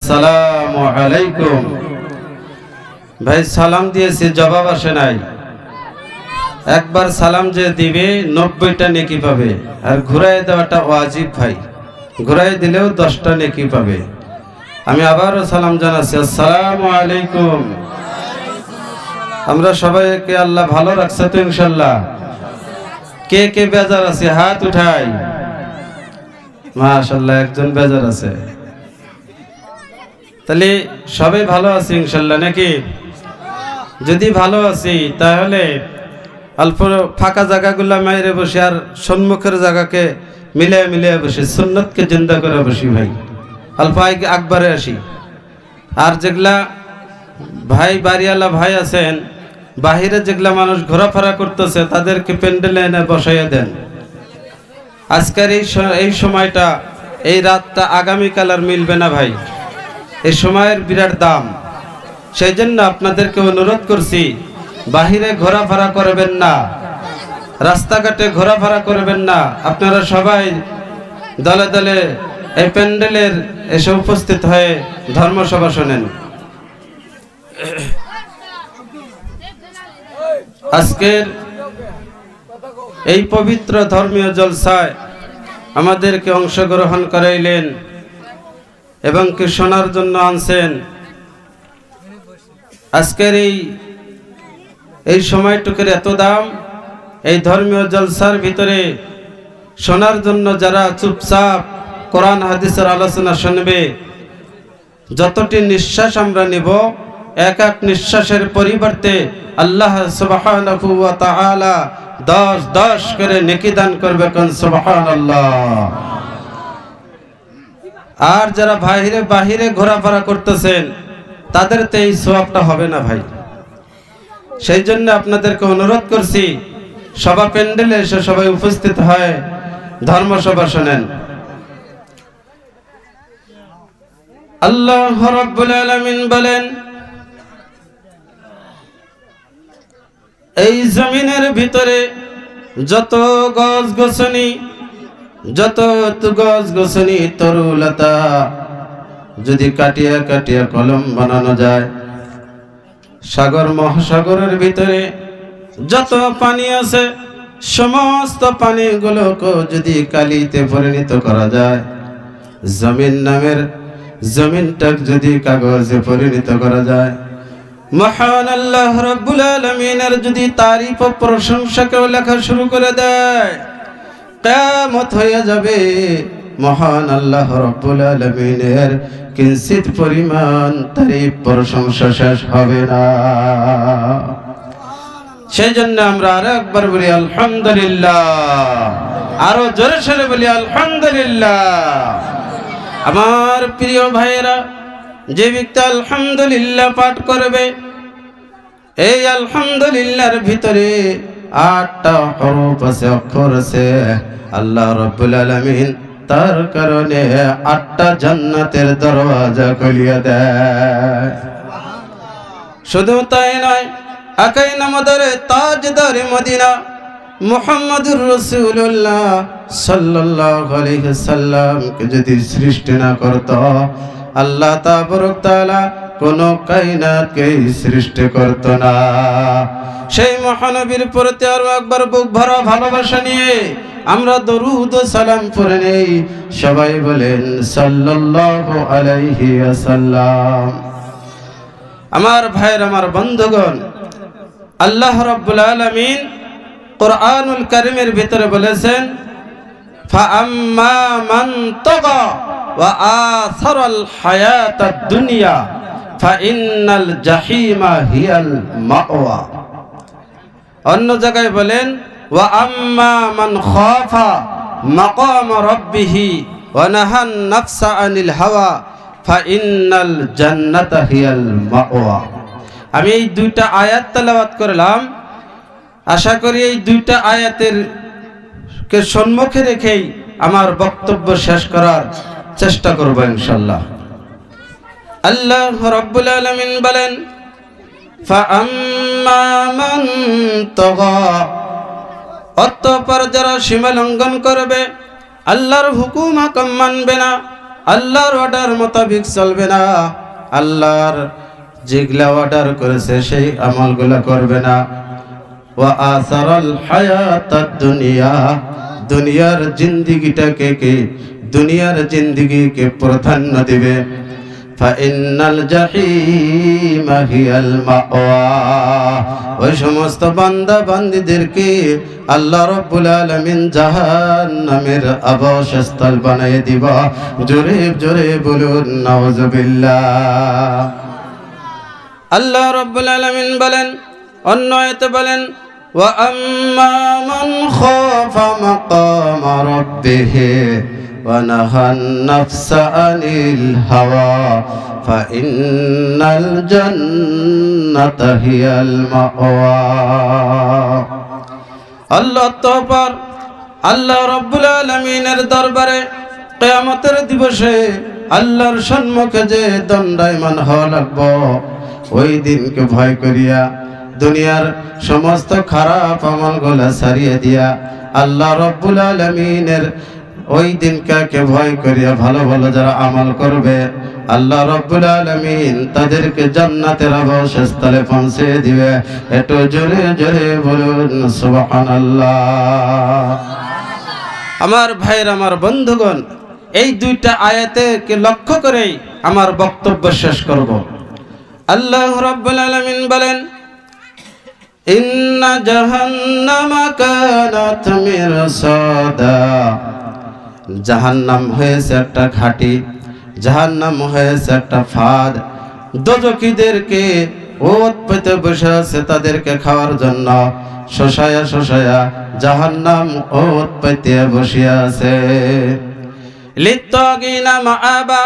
আসসালামু আলাইকুম। ভাই সালাম দিয়েছি, জবাব আসে নাই। একবার সালাম যে দিবে 90টা নেকি পাবে, আর ঘুরাই দেওয়াটা ওয়াজিব ভাই। ঘুরাই দিলেও 10টা নেকি পাবে। আমি আবারও সালাম জানাচ্ছি, আসসালামু আলাইকুম। আমরা সবাইকে আল্লাহ ভালো রাখছে তো ইনশাল্লাহ? কে কে বেজার আছে হাত উঠাই। মাশাআল্লাহ, একজন বেজার আছে। তাহলে সবাই ভালো আছি ইনশাল্লাহ নাকি? যদি ভালো আছি তাহলে অল্প ফাঁকা জায়গাগুলো মাইরে বসে আর সম্মুখের জায়গাকে মিলিয়ে মিলিয়ে বসে সুন্নতকে জিন্দা করে বসি ভাই। অল্প আকবারে আসি। আর যেগুলা ভাই বাড়িওয়ালা ভাই আছেন, বাহিরে যেগুলা মানুষ ঘোরাফেরা করতেছে তাদেরকে প্যান্ডেলে এনে বসাইয়া দেন। আজকের এই সময়টা, এই রাতটা আগামীকাল আর মিলবে না ভাই। এই সময়ের বিরাট দাম। সেই জন্য আপনাদেরকে অনুরোধ করছি, বাহিরে ঘোরাফেরা করবেন না, রাস্তাঘাটে ঘোরাফেরা করবেন না। আপনারা সবাই দলে দলে এই প্যান্ডেলের এসে উপস্থিত হয়ে ধর্মসভা শোনেন। আজকের এই পবিত্র ধর্মীয় জলসায় আমাদেরকে অংশগ্রহণ করাইলেন এবং কি শোনার জন্য আনছেন। আজকের এই সময়টুকুর এত দাম। এই ধর্মীয় জলসার ভিতরে শোনার জন্য যারা চুপচাপ কোরআন হাদিসের আলোচনা শুনবে, যতটি নিঃশ্বাস আমরা নিব, এক এক নিঃশ্বাসের পরিবর্তে আল্লাহ সুবহানাহু ওয়া তাআলা 10 করে নেকি দান করবে। কোন সুবহানাল্লাহ। আর যারা বাহিরে ঘোরাফেরা করতেছেন তাদের তো এই সওয়াবটা হবে না ভাই। সেই জন্য আপনাদেরকে অনুরোধ করছি, সভা প্যান্ডেলে এসে সবাই উপস্থিত হয় ধর্মসভা শোনেন। আল্লাহ রাব্বুল আলামিন বলেন, এই জমিনের ভিতরে যত গাছ-গাছালি তরুলতা যদি কাটিয়া কাটিয়া কলম বানানো যায়, সাগর মহাসাগরের ভিতরে যত পানি আছে সমস্ত পানিগুলোকে যদি কালিতে পরিণত করা যায়, জমিনটা যদি কাগজে পরিণত করা যায়, মহান আল্লাহ রাব্বুল আলামিনের যদি তারিফ ও প্রশংসা কেউ লেখা শুরু করে দেয়, কিয়ামত হয়ে যাবে। মহান আল্লাহ রাব্বুল আলামিনের কিঞ্চিত পরিমাণ তারিফ প্রশংসা শেষ হবে না। সেই জন্য আমরা আরো একবার বলি আলহামদুলিল্লাহ, আরো জোরে সোরে বলি আলহামদুলিল্লাহ। আমার প্রিয় ভাইয়েরা, যে ব্যক্তি আলহামদুলিল্লাহ পাঠ করবে, এই আলহামদুলিল্লাহর ভিতরে 8টা হরফ আছে, অক্ষর আছে। আল্লাহ রাব্বুল আলামিন তার কারণে 8টা জান্নাতের দরওয়াজা খুলিয়ে দেয়। শুধু তাই নয়, আকাই নামদারে তাজদারে মদিনা মুহাম্মদুর রাসূলুল্লাহ সাল্লাল্লাহু আলাইহি সাল্লামকে যদি সৃষ্টি না করত, আল্লাহ তাবারক তাআলা কোন কায়নাতকে সৃষ্টি করত না। সেই মহানবীর প্রতি আরো একবার বুক ভরা ভালোবাসা নিয়ে আমরা দরুদ ও সালাম পড়ে নেই। সবাই বলেন সাল্লাল্লাহু আলাইহি ওয়াসাল্লাম। আমার ভাইয়ের, আমার বন্ধুগণ, আল্লাহ রাব্বুল আলামিন কোরআনুল কারীমের ভিতরে বলেছেন, ফাআম্মা মান তাগা ওয়া আসারাল হায়াতাদ দুনিয়া ফাইন্নাল জাহিমা হিয়াল মাওয়া। অন্য জায়গায় বলেন, ওয়া আম্মা মান খাফা মাকাম রাব্বিহি ওয়া নাহান নাফসা আনিল হাওয়া ফাইন্নাল জান্নাতা হিয়াল মাওয়া। আমি এই দুইটা আয়াত তেলাওয়াত করলাম। আশা করি এই দুইটা আয়াতের কে সম্মুখে রেখেই আমার বক্তব্য শেষ করার চেষ্টা করব ইনশাআল্লাহ। আল্লাহ রাব্বুল আলামিন বলেন, ফাআম্মা মান তাগা, অতঃপর যারা সীমা লঙ্ঘন করবে, আল্লাহর হুকুম হাকাম মানবে না, আল্লাহর অর্ডার মোতাবেক চলবে না, আল্লাহর যেগুলা অর্ডার করেছে সেই আমলগুলা করবে না। ওয়া আসারাল হায়াতাদ দুনিয়া, দুনিয়ার জিন্দেগিটাকে দুনিয়ার জিন্দেগিকে প্রাধান্য দিবে। ফাইন্নাল জাহিমা হিয়াল মাওয়া, ওই সমস্ত বান্দা বান্দীদেরকে আল্লাহ রাব্বুল আলামিন জাহান্নামের আবাসস্থল বানিয়ে দিবা। জোরে জোরে বলুন নাউযুবিল্লাহ। আল্লাহ রাব্বুল আলামিন বলেন, অন্য আয়াতে বলেন, ওয়া আম্মা মান খাফা মাকামা রাব্বিহি ওয়া নাহান নাফসা আনিল হাওয়া ফাইন্নাল জান্নাতা হিয়াল মাওয়া। আল্লাহ তাআলা আল্লাহ রাব্বুল আলামিনের দরবারে কিয়ামতের দিবসে আল্লাহর সম্মুখে যে দণ্ডায়মান হওয়া লাগবে, ওই দিনকে ভয় করিয়া দুনিয়ার সমস্ত খারাপ আমলগুলা ছাড়িয়ে দিয়া আল্লাহ রাব্বুল আলামিনের ওই দিনকে ভয় করিয়া ভালো ভালো যারা আমল করবে, আল্লাহ রাব্বুল আলামিন তাদেরকে জান্নাতের আবাসস্থলে পৌঁছে দিবে। একটু জোরে জোরে বলুন সুবহানাল্লাহ। আমার ভাইয়ের, আমার বন্ধুগণ, এই দুইটা আয়াতকে লক্ষ্য করেই আমার বক্তব্য শেষ করব। আল্লাহ রাব্বুল আলামিন বলেন, ইন্না জাহান্নামা কানাত মিরসাদা, জাহান্নাম হয়েছে একটা ঘাঁটি, জাহান্নাম হয়েছে একটা ফাঁদ। দোজখীদেরকে ওত পেতে বসে আছে তাদেরকে খাওয়ার জন্য, শোষায়া শোষায়া জাহান্নাম ওত পেতে বসে আছে। লিত্তাগিনা মাআবা,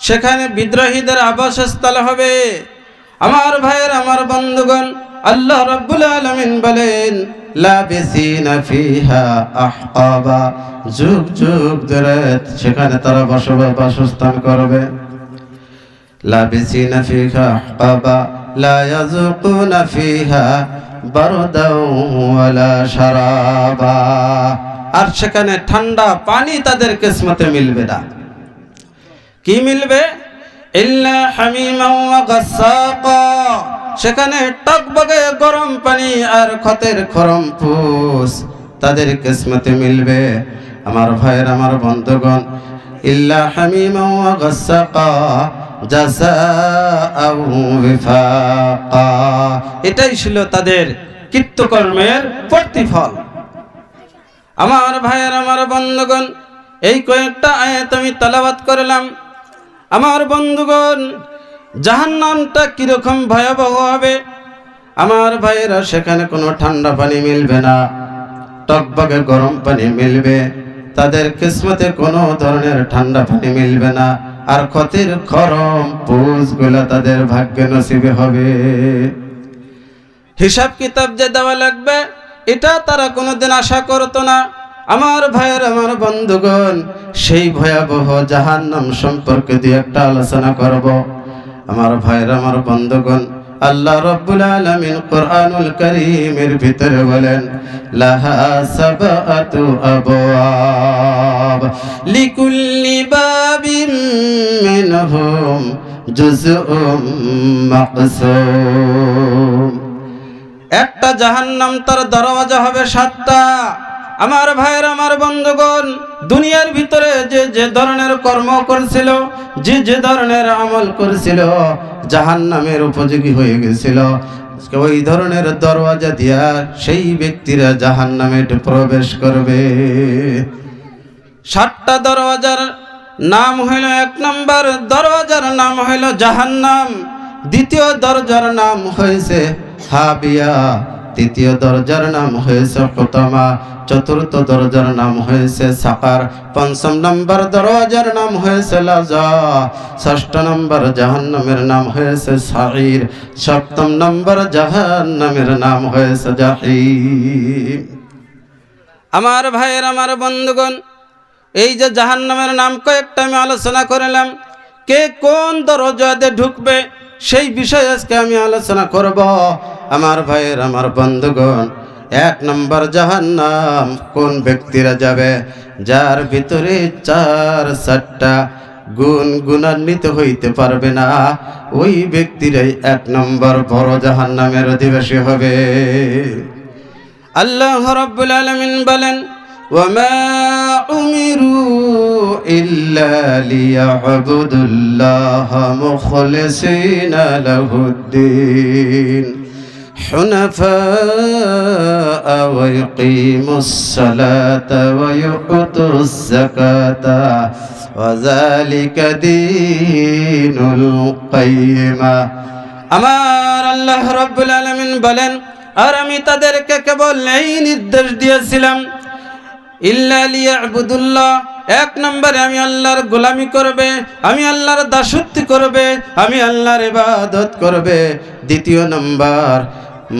সেখানে বিদ্রোহীদের আবাসস্থল হবে। আমার ভাইয়ের, আমার বন্ধুগণ, আল্লাহ রাব্বুল আলামিন বলেন, লাবিসিনা ফিহা আহকাবা, যুগ যুগ ধরে সেখানে তারা বাসস্থান করবে। লাবিসিনা ফিহা আহকাবা লা ইয়াযুকুনা ফিহা বারদাও ওয়ালা শারাবা, আর সেখানে ঠান্ডা পানি তাদের কিসমতে মিলবে না। কি মিলবে? ইল্লা হামিমান ওয়া গাসসাকা, সেখানে টকবগে গরম পানি আর খতের খরম ফুস তাদের কিসমতে মিলবে। আমার ভাইয়ের, আমার বন্ধুগণ, ইল্লা হামিমান ওয়া গাসসাকা জাযাআউ ওয়িফাকা, এটাই ছিল তাদের কৃতকর্মের প্রতিফল। আমার ভাইয়ের, আমার বন্ধুগণ, এই কয়েকটা আয়াত আমি তেলাওয়াত করলাম। আমার বন্ধুগণ, জাহান্নামটা কিরকম ভয়াবহ হবে? আমার ভাইয়েরা, সেখানে কোনো ঠান্ডা পানি মিলবে না, টকবগে গরম পানি মিলবে। তাদের কিসমতে কোনো ধরনের ঠান্ডা পানি মিলবে না, আর ক্ষতির খরম পুষগুলা তাদের ভাগ্যে নসিবে হবে। হিসাব কিতাব যে দেওয়া লাগবে, এটা তারা কোনোদিন আশা করতো না। আমার ভাইয়ের, আমার বন্ধুগণ, সেই ভয়াবহ জাহান্নাম সম্পর্কে দিয়ে একটা আলোচনা করব। আমার ভাইয়ের, আমার বন্ধুগণ, আল্লাহ রাব্বুল আলামিন কুরআনুল কারীমের ভিতরে বলেন, লাহা সাবআতু আবওয়াব লিকুল্লি বাবিম মিনহুম জুজউম মাকসুম। একটা জাহান্নাম, তার দরওয়াজা হবে 7টা। আমার ভাইয়ের, আমার বন্ধুগণ, দুনিয়ার ভিতরে যে যে ধরনের কর্ম করেছিল, যে যে ধরনের আমল করেছিল, জাহান্নামের উপযোগী হয়ে গেছিল, ওই ধরনের দরওয়াজা দিয়া সেই ব্যক্তিরা জাহান্নামে প্রবেশ করবে। 7টা দরওয়াজার নাম হইল, 1 নম্বর দরওয়াজার নাম হইল জাহান্নাম, দ্বিতীয় দরজার নাম হয়েছে হাবিয়া, তৃতীয় দরজার নাম হয়েছে হুতামা, চতুর্থ দরজার নাম হয়েছে সাকার, 5ম নম্বর দরওয়াজার নাম হয়েছে লাজা, 6ষ্ঠ নম্বর জাহান্নামের নাম হয়েছে সাঈর, 7ম নম্বর জাহান্নামের নাম হয়েছে জাহিম। আমার ভাইয়ের, আমার বন্ধুগণ, এই যে জাহান্নামের নাম কয়েকটা আমি আলোচনা করলাম, কে কোন দরজাতে ঢুকবে সেই বিষয়ে আজকে আমি আলোচনা করব। আমার ভাইয়ের, আমার বন্ধুগণ, 1 নম্বর জাহান্নাম কোন ব্যক্তিরা যাবে? যার ভিতরে 4টা গুণান্বিত হইতে পারবে না, ওই ব্যক্তিরাই 1 নম্বর বড় জাহান্নামের অধিবাসী হবে। আল্লাহ রাব্বুল আলামিন বলেন, ওয়ামা উমিরু ইল্লা লিয়াবুদুল্লাহা মুখলিসিনা লাহুদ্দিন حنفاء ويقيموا الصلاة ويؤتوا الزكاة وذلك دين القيمة। আমার আল্লাহ রাব্বুল আলামিন বলেন, আর আমি তাদেরকে কেবল এই নির্দেশ দিয়েছিলাম, ইল্লা লিয়াবুদুল্লাহ, 1 নম্বরে আমি আল্লাহর গোলামি করবে, আমি আল্লাহর দাসত্ব করবে, আমি আল্লাহর ইবাদত করবে। 2 নম্বর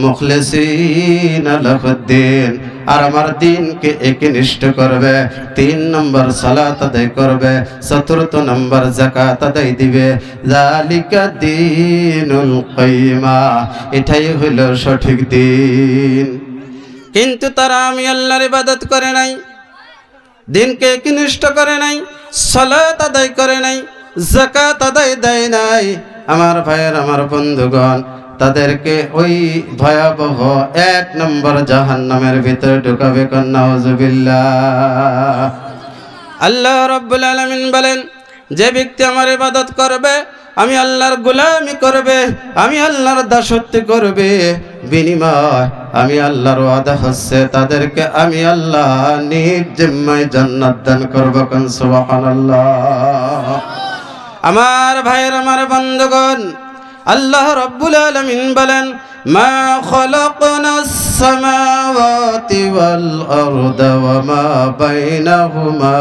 মুখলিসিনা লাহুদ্দিন, আর আমার দ্বীনকে একনিষ্ঠ করবে। 3 নম্বর সালাত আদায় করবে। 4 নম্বর যাকাত আদায় দিবে। যালিকা দীনুল কাইয়্যিমা, এটাই হলো সঠিক দিন। কিন্তু তারা আমি আল্লাহর ইবাদত করে নাই, দ্বীনকে একনিষ্ঠ করে নাই, সালাত আদায় করে নাই, যাকাত আদায় দেয় নাই। আমার ভাইয়ের, আমার বন্ধুগণ, তাদেরকে ওই ভয়াবহ 1 নম্বর জাহান্নামের ভিতরে ঢুকাবে। নাউযুবিল্লাহ। আল্লাহ রাব্বুল আলামিন বলেন, যে ব্যক্তি আমার ইবাদত করবে, আমি আল্লাহর গোলামি করবে, আমি আল্লাহর দাসত্ব করবে, বিনিময় আমি আল্লাহর ওয়াদা হচ্ছে তাদেরকে আমি আল্লাহ নিজ জিম্মায় জান্নাত দান করব। কোন সুবহানাল্লাহ। আমার ভাইয়ের, আমার বন্ধুগণ, আল্লাহ রাব্বুল আলামিন বলেন, মা খালাকনাস সামাওয়াতি ওয়াল আরদা ওয়া মা বাইনাহুমা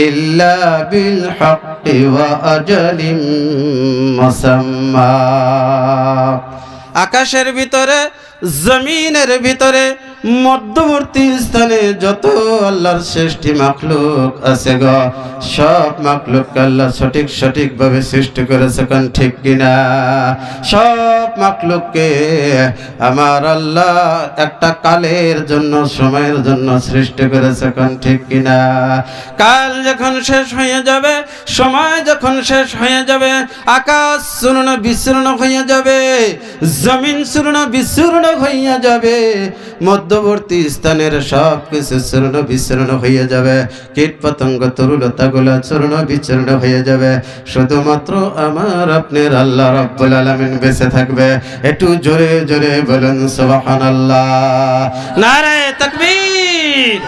ইল্লা বিল হাক্কি ওয়া আজালিম মুসাম্মা। আকাশের ভিতরে, জমিনের ভিতরে, মধ্যবর্তী স্থানে যত আল্লাহর সৃষ্টি মাখলুক আছে গো, সব মাখলুককে আল্লাহ সঠিকভাবে সৃষ্টি করেছে। কোন ঠিক কিনা? সব মাখলুককে আমার আল্লাহ একটা কালের জন্য, সময়ের জন্য সৃষ্টি করেছে। কোন ঠিক কিনা? কাল যখন শেষ হয়ে যাবে, সময় যখন শেষ হয়ে যাবে, আকাশ চূর্ণ বিচূর্ণ হয়ে যাবে, জমিন চূর্ণ বিচূর্ণ হয়ে যাবে, মধ্যবর্তী স্থানের সব কিছু চূর্ণ বিচূর্ণ হয়ে যাবে, কীট পতঙ্গ তরুলতাগুলা চূর্ণ বিচূর্ণ হয়ে যাবে, শুধুমাত্র আমার আপনার আল্লাহ রাব্বুল আলামিন বেঁচে থাকবে। একটু জোরে জোরে বলুন সুবহানাল্লাহ। নারায়ে তাকবীর,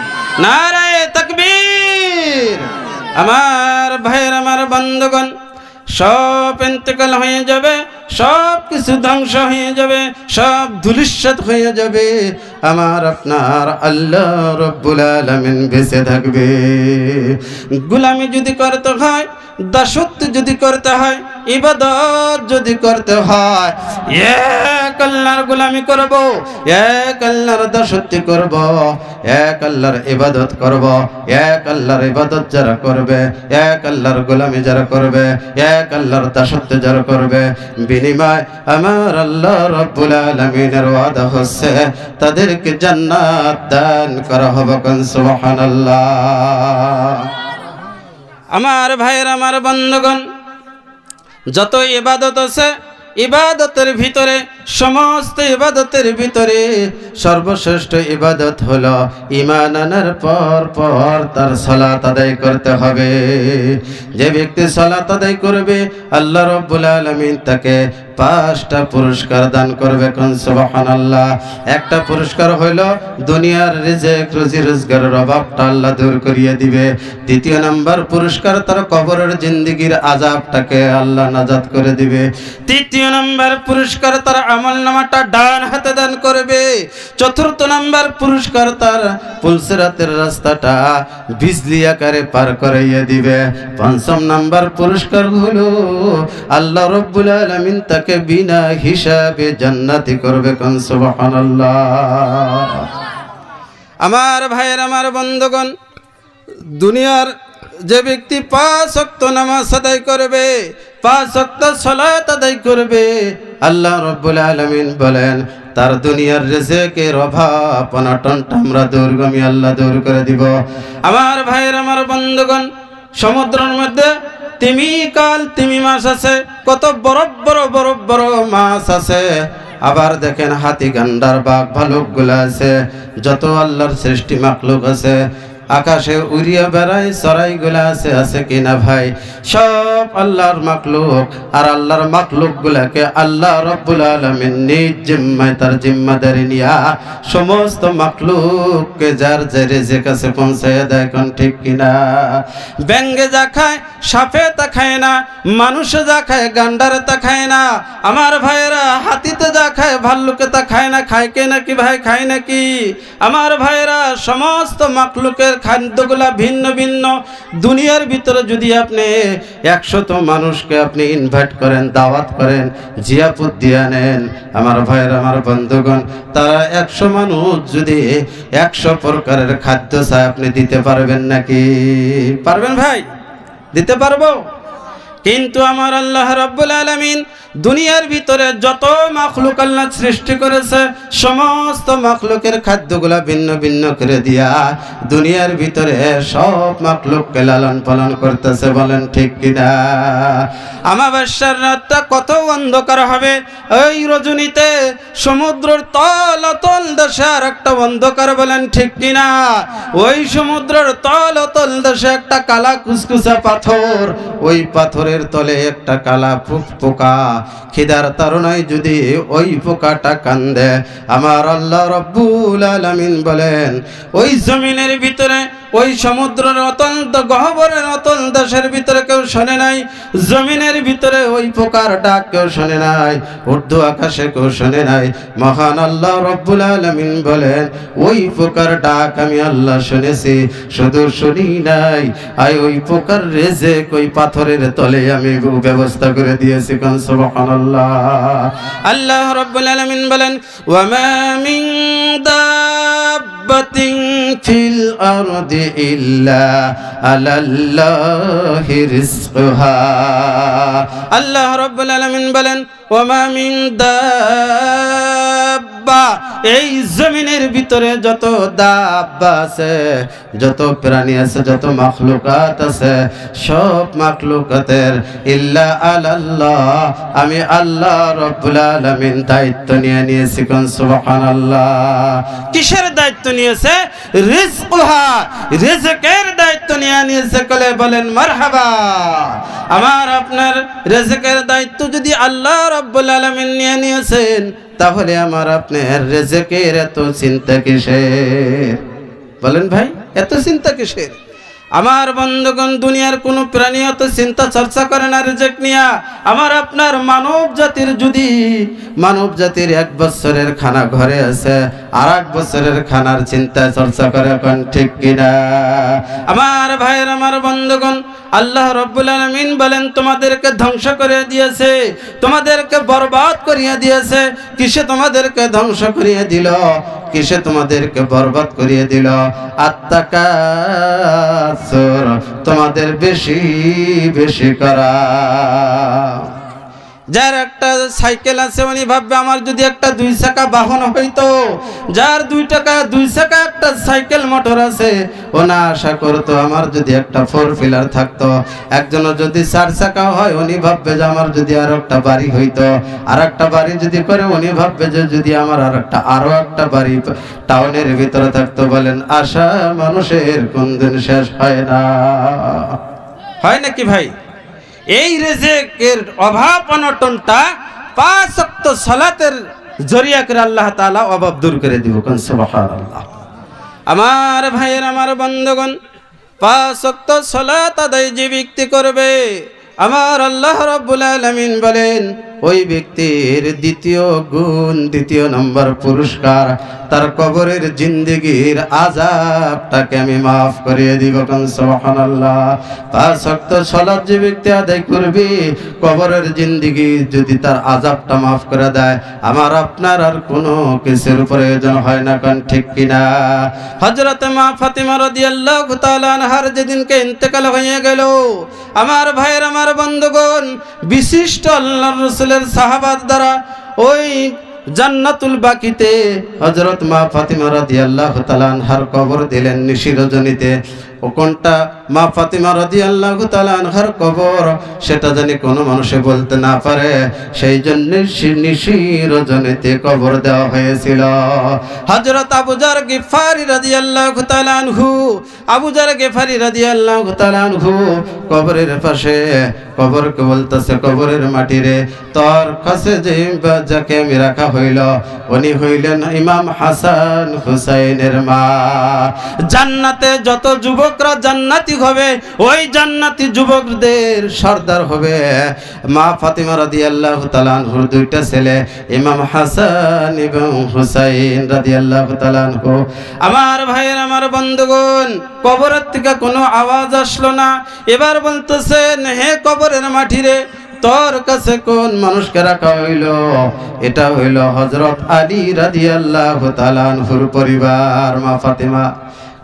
নারায়ে তাকবীর। আমার ভাইয়ের, আমার বন্ধুগণ, সব ইন্তেকাল হয়ে যাবে, সব কিছু ধ্বংস হয়ে যাবে, সব ধূলিসাৎ হয়ে যাবে, আমার আপনার আল্লাহ রাব্বুল আলামিন বেঁচে থাকবে। গোলামি যদি করতে হয়, দাসত্ব যদি করতে হয়, ইবাদত যদি করতে হয়, এক আল্লাহর গোলামি করব, এক আল্লাহর দাসত্ব করব, এক আল্লাহর ইবাদত করব। এক আল্লাহর ইবাদত যারা করবে, এক আল্লাহর গোলামি যারা করবে, এক আল্লাহর দাসত্ব যারা করবে, বিনিময় আমার আল্লাহ রাব্বুল আলামিনের ওয়াদা হচ্ছে তাদেরকে জান্নাত দান করা হবে। কোন সুবহানাল্লাহ। আমার ভাইয়ের, আমার বন্ধুগণ, যত ইবাদত আছে, ইবাদতের ভিতরে, সমস্ত ইবাদতের ভিতরে সর্বশ্রেষ্ঠ ইবাদত হলো ঈমান আনার পর তার সালাত আদায় করতে হবে। যে ব্যক্তি সালাত আদায় করবে, আল্লাহ রাব্বুল আলামিন তাকে 5টা পুরস্কার দান করবে। কোন সুবহানাল্লাহ। একটা পুরস্কার হইল দুনিয়ার রিজিক, রুজি রোজগারের অভাবটা আল্লাহ দূর করিয়ে দিবে। 2 নম্বর পুরস্কার, তার কবরের জিন্দেগীর আযাবটাকে আল্লাহ নাজাত করে দিবে। 3 নম্বর পুরস্কার, তার আমলনামাটা ডান হাতে দান করবে। 4 নম্বর পুরস্কার, তার পুলসিরাতের রাস্তাটা বিজলি আকারে পার করাইয়া দিবে। 5 নম্বর পুরস্কার হলো আল্লাহ রাব্বুল আলামিন তাকে বিনা হিসাবে জান্নাতি করবে। কোন সুবহানাল্লাহ। আমার ভাইয়ের, আমার বন্ধুগণ, দুনিয়ার যে ব্যক্তি 5 ওয়াক্ত নামাজ আদায় করবে, 5 ওয়াক্ত সালাত আদায় করবে, আল্লাহ রাব্বুল আলামিন বলেন তার দুনিয়ার রিজিকের অভাব অনটনটা আমরা দুর্গমী আল্লাহ দূর করে দিব। আমার ভাইয়ের, আমার বন্ধুগণ, সমুদ্রের মধ্যে তিমি মাছ আছে, কত বড় বড় বড় বড় মাছ আছে। আবার দেখেন হাতি, গান্ডার, বাঘ, ভালুক গুলা আছে, যত আল্লাহর সৃষ্টি মাখলুক আছে, আকাশে উড়িয়ে বেড়ায় চড়াইগুলা আছে কিনা ভাই? সব আল্লাহর মাখলুক। আর আল্লাহর মাখলুক গুলাকে আল্লাহ রব্বুল আলামিন নিজ জিম্মায়, তার জিম্মাদারি নিয়া সমস্ত মাখলুককে যার যে রিজিক কাছে পৌঁছায় দেয়। কোন ঠিক কিনা? ব্যাঙে যা খায় সাপে তা খায় না, মানুষে যা খায় গান্ডারে তা খায় না। আমার ভাইয়েরা, হাতিতে যা খায় ভাল্লুকে তা খায় না। খায় কে নাকি ভাই? খায় নাকি? আমার ভাইয়েরা, সমস্ত মাখলুকের খাদ্যগুলা ভিন্ন ভিন্ন। দুনিয়ার ভিতরে যদি আপনি 100 মানুষকে আপনি ইনভাইট করেন, দাওয়াত করেন, জিয়াপুত দিয়ে নেন, আমার ভাইয়ের, আমার বন্ধুগণ, তারা 100 মানুষ যদি 100 প্রকারের খাদ্য চায়, আপনি দিতে পারবেন নাকি? পারবেন ভাই? দিতে পারবো? কিন্তু আমার আল্লাহ রাব্বুল আলামিন দুনিয়ার ভিতরে যত মাখলুক আল্লাহ সৃষ্টি করেছে, সমস্ত মাখলুকের খাদ্যগুলা ভিন্ন ভিন্ন করে দিয়া দুনিয়ার ভিতরে সব মাখলুককে লালন পালন করতেছে। বলেন ঠিক কিনা? আমাবস্যার রাতটা কত অন্ধকার হবে। ওই রজনীতে সমুদ্রের তল অতল দেশে আর একটা অন্ধকার। বলেন ঠিক কিনা? ওই সমুদ্রের তল অতল দেশে একটা কালা কুচকুচা পাথর, ওই পাথরের তলে একটা কালা পোকা। খিদার তাড়নায় যদি ওই পোকাটা কান্দে, আমার আল্লাহ রব্বুল আলামিন বলেন ওই জমিনের ভিতরে, ওই সমুদ্রের অতল গহ্বরের অতল দেশের ভিতরে কেউ শোনে নাই। জমিনের ভিতরে ওই পোকার ডাক কেউ শোনে নাই, উর্দু আকাশে কেউ শোনে নাই। মহান আল্লাহ রব্বুল আলামিন বলেন ওই পোকার ডাক আমি আল্লাহ শুনেছি, শুধু শুনি নাই, ওই পোকার রিজিক ওই পাথরের তলে আমি ব্যবস্থা করে দিয়েছি। কোন সুবহানাল্লাহ। আল্লাহ রব্বুল আলামিন বলেন ওয়ামা মিন দাব্বাতিন ফিল আরদি ইল্লা আলাল্লাহি রিজকুহা। আল্লাহ রাব্বুল আলামিন বলেন ওয়ামা মিন দাব্বা, এই জমিনের ভিতরে যত দাব্বা আছে, যত প্রাণী আছে, যত মাখলুকাত আছে, সব মাখলুকাতের ইল্লা আলাল্লাহ, আমি আল্লাহ রাব্বুল আলামিন দায়িত্ব নিয়ে নিয়েছি। কোন সুবহানাল্লাহ। কিসের দায়িত্ব নিয়েছে? রিজকুহা, রিজকের দায়িত্ব নিয়ে নিয়েছে। কলে বলেন মারহাবা। আমার আপনার রিজকের দায়িত্ব যদি আল্লাহ রাব্বুল আলামিন নিয়ে নিয়েছেন, তাহলে আমার আপনার রিজকের এত চিন্তা কিসের? বলেন ভাই, এত চিন্তা কিসের? আমার বন্ধুগণ, দুনিয়ার কোনো প্রাণী অত চিন্তা চর্চা করে না রিজিক নিয়া। আমার আপনার মানব জাতির 1 বছরের খানা ঘরে আছে, আর 1 বছরের খানার চিন্তা চর্চা করে। কোন ঠিক কিনা? আমার ভাইয়ের, আমার বন্ধুগণ, আল্লাহ রাব্বুল আলামিন বলেন তোমাদেরকে ধ্বংস করে দিয়েছে, তোমাদেরকে বরবাদ করিয়ে দিয়েছে। কিসে তোমাদেরকে ধ্বংস করিয়ে দিল? কিসে তোমাদেরকে বরবাদ করিয়ে দিল? আত্তাকাসুর, তোমাদের বেশি বেশি করা। যার একটা সাইকেল আছে উনি ভাববে আমার যদি একটা 2 চাকা বাহন হইতো। যার 2 চাকা একটা সাইকেল মোটর আছে, ও না আশা করতো আমার যদি একটা 4 হুইলার থাকতো। একজনের যদি 4 চাকা হয়, উনি ভাববে যে আমার যদি আরো একটা বাড়ি হইতো। আর একটা বাড়ি যদি করে, উনি ভাববে যে যদি আমার আরো একটা বাড়ি টাউনের ভিতরে থাকতো। বলেন আশা মানুষের কোনদিন শেষ হয় না? হয় নাকি ভাই? এই রিজিকের অভাব অনটনটা 5 ওয়াক্ত সালাতের জরিয়া করে আল্লাহ তাআলা অভাব দূর করে দিব। কোন সুবহানাল্লাহ। আমার ভাইয়ের, আমার বন্ধুগণ, 5 ওয়াক্ত সালাত আদায় যে ব্যক্তি করবে, আমার আল্লাহ রাব্বুল আলামিন বলেন ওই ব্যক্তির দ্বিতীয় গুণ, 2 নম্বর পুরস্কার, তার কবরের জিন্দেগির আযাবটাকে আমি মাফ করিয়ে দিব। কোন সুবহানাল্লাহ। 5 ওয়াক্ত সালাত যে ব্যক্তি আদায় করবে, কবরের জিন্দেগি যদি তার আযাবটা মাফ করে দেয়, আমার আপনার আর কোনো কিছুর প্রয়োজন হয় না। কোন ঠিক কিনা? হযরত মা ফাতিমা রাদিয়াল্লাহু তাআলা আনহার যেদিনকে ইন্তেকাল হয়ে গেল, আমার ভাইয়ের, আমার বন্ধুগণ, বিশিষ্ট আল্লাহর রাসূলের সাহাবাত দ্বারা ওই জান্নাতুল বাকিতে হযরত মা ফাতিমা রাদিয়াল্লাহু তাআলা আনহার কবর দিলেন নিশি রজনীতে। ও কোনটা মা ফাতিমা রাদিয়াল্লাহু তাআলা আনহার কবর সেটা জানি কোনো মানুষে বলতে না পারে, সেই জন্য নিশির রজনীতে কবর দেওয়া হয়েছিল। হযরত আবু যর গিফারি রাদিয়াল্লাহু তাআলা আনহু, আবু যর গিফারি রাদিয়াল্লাহু তাআলা আনহু কবরের পাশে কবরকে বলতেছে, কবরের মাটি রে, তোর কাছে যাকে আমি রাখা হইল উনি হইলেন ইমাম হাসান হুসাইনের মা। জান্নাতে যত যুবকরা জান্নাতি হবে ওই জান্নাতি যুবকদের সর্দার হবে মা ফাতিমা রাদিয়াল্লাহু তাআলা আনহুর দুইটা ছেলে ইমাম হাসান এবং হুসাইন রাদিয়াল্লাহু তাআলা আনহু। আমার ভাইয়ের, আমার বন্ধুগণ, কবরের থেকে কোনো আওয়াজ আসলো না। এবার বলতেছেন, হে কবরের মাটি রে, তোর কাছে কোন মানুষকে রাখা হইল? এটা হইল হযরত আলী রাদিয়াল্লাহু তাআলা আনহুর পরিবার, মা ফাতিমা।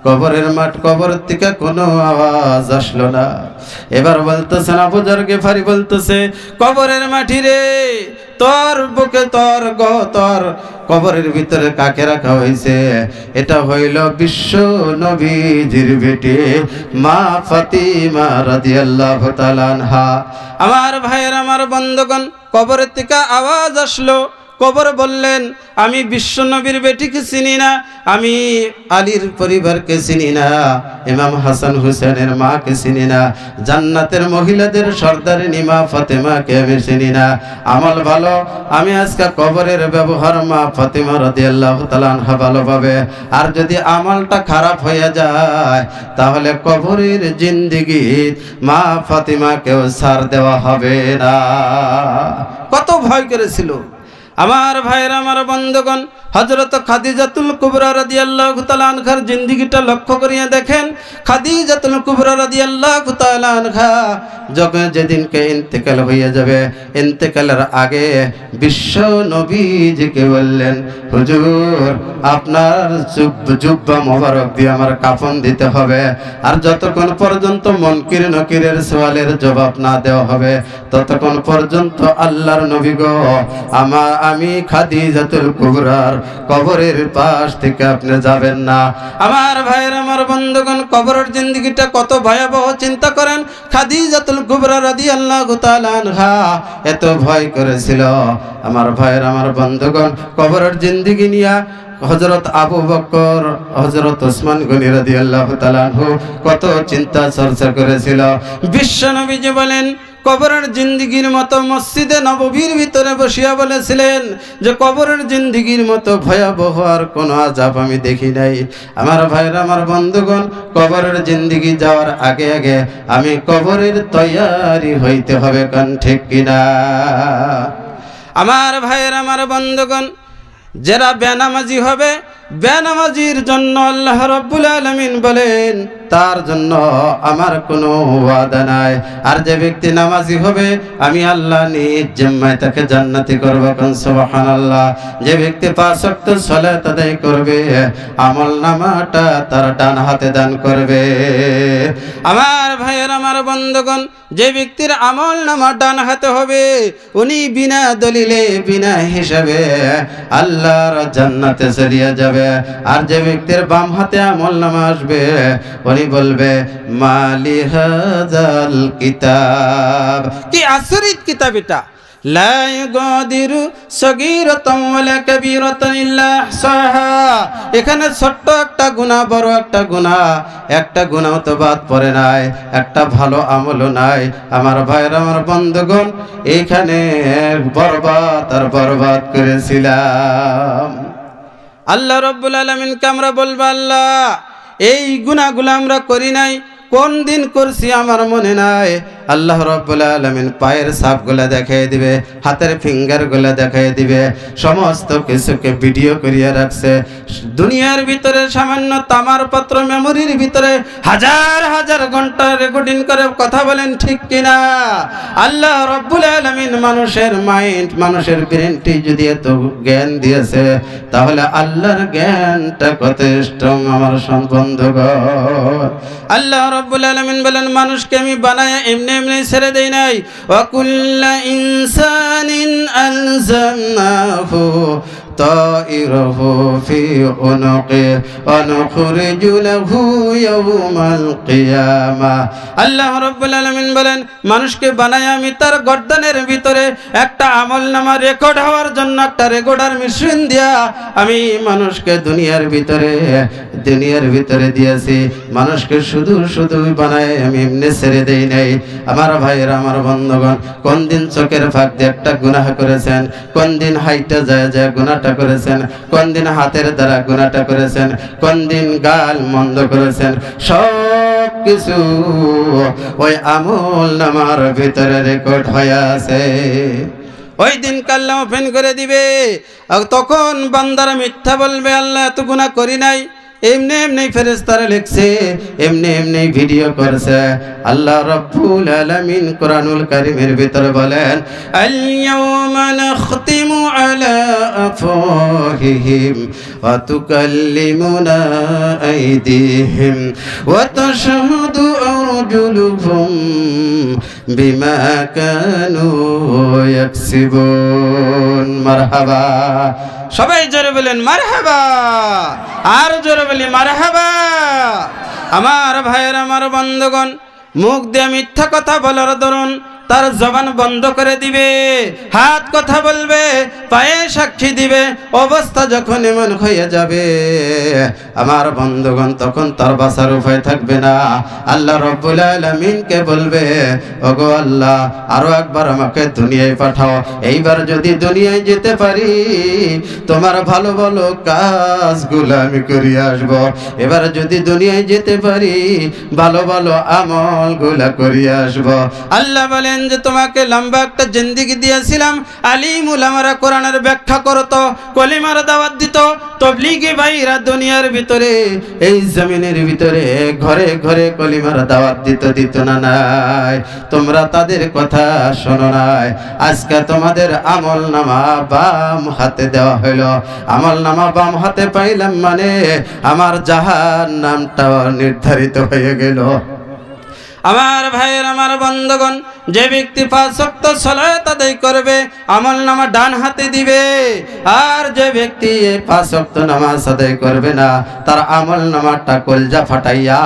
কবরের মাঠ, কবর থেকে কোনো আওয়াজ আসলো না। এবার বলতেছেন, আবু যর গিফারি বলতেছে, কবরের মাটি রে, তোর বুকে তোর কবরের ভিতরে কাকে রাখা হয়েছে? এটা হইল বিশ্ব নবীজির বেটি মা ফাতিমা রাদিয়াল্লাহু তাআলা আনহা। আমার ভাইয়ের, আমার বন্ধুগণ, কবরের থেকে আওয়াজ আসলো। কবর বললেন, আমি বিশ্ব নবীর বেটিকে চিনি না, আমি আলীর পরিবারকে চিনি না, ইমাম হাসান হুসেনের মাকে চিনি না, জান্নাতের মহিলাদের সর্দারিনী মা ফাতেমাকে আমি চিনি না। আমল ভালো, আমি আজকে কবরের ব্যবহার মা ফাতেমা রাদিয়াল্লাহু তাআলা আনহা ভালোভাবে। আর যদি আমলটা খারাপ হয়ে যায় তাহলে কবরের জিন্দেগি মা ফাতেমাকেও ছাড় দেওয়া হবে না। কত ভয় করেছিল আমার ভাইয়ের, আমার বন্ধুগণ। হযরত খাদিজাতুল কুবরা রাদিয়াল্লাহু তাআলা আনহার জিন্দেগিটা লক্ষ্য করিয়া দেখেন। খাদিজাতুল কুবরা রাদিয়াল্লাহু তাআলা আনহা যখন যেদিনকে ইন্তেকাল হইয়া যাবে, ইন্তেকালের আগে বিশ্ব নবীজিকে বললেন, হুজুর আপনার জুব্বা মোবারক দিয়ে আমার কাফন দিতে হবে, আর যতক্ষণ পর্যন্ত মুনকির নকিরের সওয়ালের জবাব না দেওয়া হবে ততক্ষণ পর্যন্ত আল্লাহর নবী গো, আমি খাদিজাতুল কুবরার কবরের পাশ থেকে আপনি যাবেন না। আমার ভাইয়ের, আমার বন্ধুগণ, কবরের জিন্দেগিটা কত ভয়াবহ চিন্তা করেন। খাদিজাতুল কুবরা রাদিয়াল্লাহু তাআলা আনহা এত ভয় করেছিল। আমার ভাইয়ের, আমার বন্ধুগণ, কবরের জিন্দেগি নিয়া হযরত আবু বকর, হযরত ওসমান গনি রাদিয়াল্লাহু তাআলা আনহু কত চিন্তা চর্চা করেছিল। বিশ্ব নবীজি বলেন, কবরের জিন্দেগির মতো মসজিদে নববীর ভিতরে বসিয়া বলেছিলেন যে কবরের জিন্দেগির মতো ভয়াবহ আর কোনো আযাব আমি দেখি নাই। আমার ভাইরা, আমার বন্ধুগণ, কবরের জিন্দেগি যাওয়ার আগে আগে আমি কবরের তৈয়ারি হইতে হবে, কান ঠিক কিনা? আমার ভাইরা, আমার বন্ধুগণ, যারা বেনামাজি হবে, বেনামাজির জন্য আল্লাহ রাব্বুল আলামিন বলেন তার জন্য আমার কোনো ওয়াদা নাই। আর যে ব্যক্তি নামাজি হবে আমি আল্লাহ নিজ জিম্মায় তাকে জান্নাতি করব, কোন সুবহানাল্লাহ। যে ব্যক্তি 5 ওয়াক্ত সালাত আদায় করবে আমলনামাটা তার ডান হাতে দান করবে। আমার ভাইয়ের, আমার বন্ধুগণ, যে ব্যক্তির আমলনামা ডান হাতে হবে উনি বিনা দলিলে, বিনা হিসাবে আল্লাহর জান্নাতে চলিয়া যাবে। আর যে ব্যক্তির বাম হাতে আমলনামা আসবে উনি বলবে, মালি হাযাল কিতাব, কি আচরিত কিতাব এটা, লা ইউগাদিরু সগীরাতান ওয়ালা কাবীরাতান ইল্লা আহসাহা। এখানে ছোট্ট একটা গুনাহ, বড় একটা গুনাহ, একটা গুনাহ তো বাদ পড়ে নাই, একটা ভালো আমলও নাই। আমার ভাইরা, আমার বন্ধুগণ, এখানে বরবাদ আর বরবাদ করেছিলাম। আল্লাহ রাব্বুল আলামিনকে আমরা বলবো, আল্লাহ এই গুনাহগুলো আমরা করি নাই, কোন দিন করছি আমার মনে নাই। আল্লাহ রাব্বুল আলামিন পায়ের ছাপগুলা দেখাই দিবে, হাতের ফিঙ্গারগুলা দেখাই দিবে, সমস্ত কিছুকে ভিডিও করিয়া রাখছে। দুনিয়ার ভিতরে সামান্য তামার পাত্র মেমোরির ভিতরে হাজার হাজার ঘন্টা রেকর্ডিং করে কথা বলেন, ঠিক কিনা? আল্লাহ রাব্বুল আলামিন মানুষের মাইন্ড, মানুষের ব্রেনটি যদি এত জ্ঞান দিয়েছে তাহলে আল্লাহর জ্ঞানটা কত স্ট্রং আমার বন্ধুগণ। আল্লাহ রাব্বুল আলামিন বলেন, মানুষকে আমি বানায়া এমনি এমনি ছেড়ে দেই নাই। ওয়া কুল্লা ইনসানিন আলজামনাহু طائره في عنقه ونخرج له يوم القيامة আল্লাহ রাব্বুল আলামিন বলেন মানুষকে বানায় আমি তার গর্দানের ভিতরে একটা আমলনামা রেকর্ড হওয়ার জন্য একটা রেকর্ডার মেশিন দিয়া আমি মানুষকে দুনিয়ার ভিতরে দিয়েছি। মানুষকে শুধু বানায় আমি এমনি ছেড়ে দেই নাই। আমার ভাইয়েরা, আমার বন্ধুগণ, কোন দিন চোখের ফাঁক দিয়ে একটা গুনাহ করেছেন, কোন দিন হাইটা যায় গুনাহটা করেছেন, কোন দিন হাতের দ্বারা গুনাহটা করেছেন, কোন দিন গাল মন্দ করেছেন, সব কিছু ওই আমলনামার ভিতরে রেকর্ড হয়ে আছে। ওই দিন আল্লাহ ওপেন করে দিবে। তখন বান্দারা মিথ্যা বলবে, আল্লাহ এত গুনাহ করি নাই, এমনি ফেরেশতারা লিখছে, এমনি ভিডিও করছে। আল্লাহ রাব্বুল আলামিন কোরআনুল কারীমের ভিতরে বলেন, আল ইয়াওমা নাখতিমু আলা আফওয়াহিহিম ওয়া তুকাল্লিমুনা আইদিহিম ওয়া তাশহাদু আরজুলুহুম বিমা কানু ইয়াকসিবুন। মারহাবা, সবাই জোরে বলেন মারহাবা, আর জোরে বলি মারহাবা। আমার ভাইয়ের, আমার বন্ধুগণ, মুখ দিয়ে মিথ্যা কথা বলার দরুন তার জবান বন্ধ করে দিবে, হাত কথা বলবে, পায়ে সাক্ষী দিবে। অবস্থা যখন এমন হয়ে যাবে আমার বন্ধুগণ, তখন তার বাঁচার উপায় থাকবে না। আল্লাহ রাব্বুল আলামিনকে বলবে, ওগো আল্লাহ, আরো একবার আমাকে দুনিয়ায় পাঠাও। এইবার যদি দুনিয়ায় যেতে পারি তোমার ভালো ভালো কাজগুলো আমি করিয়ে আসবো। এবার যদি দুনিয়ায় যেতে পারি ভালো ভালো আমলগুলো করিয়ে আসবো। আল্লাহ বলেন যে তোমাকে লম্বা একটা জিন্দেগি দিয়েছিলাম, আলিম উলামারা কোরআনের ব্যাখ্যা করতো, কলিমার দাওয়াত দিত, তাবলীগী ভাইরা দুনিয়ার ভিতরে এই জমিনের ভিতরে ঘরে ঘরে কলিমার দাওয়াত দিত না নাই? তোমরা তাদের কথা শোনো নাই। আজকে তোমাদের আমলনামা বাম হাতে দেওয়া হইল। আমলনামা বাম হাতে পাইলাম মানে আমার জাহান্নামটা নির্ধারিত হয়ে গেল। আমার ভাইয়ের, আমার বন্ধুগণ, যে ব্যক্তি 5 ওয়াক্ত সালাত আদায় করবে আমলনামা ডান হাতে দিবে, আর যে ব্যক্তি 5 ওয়াক্ত নামাজ আদায় করবে না তার আমলনামাটা কলজা ফাটাইয়া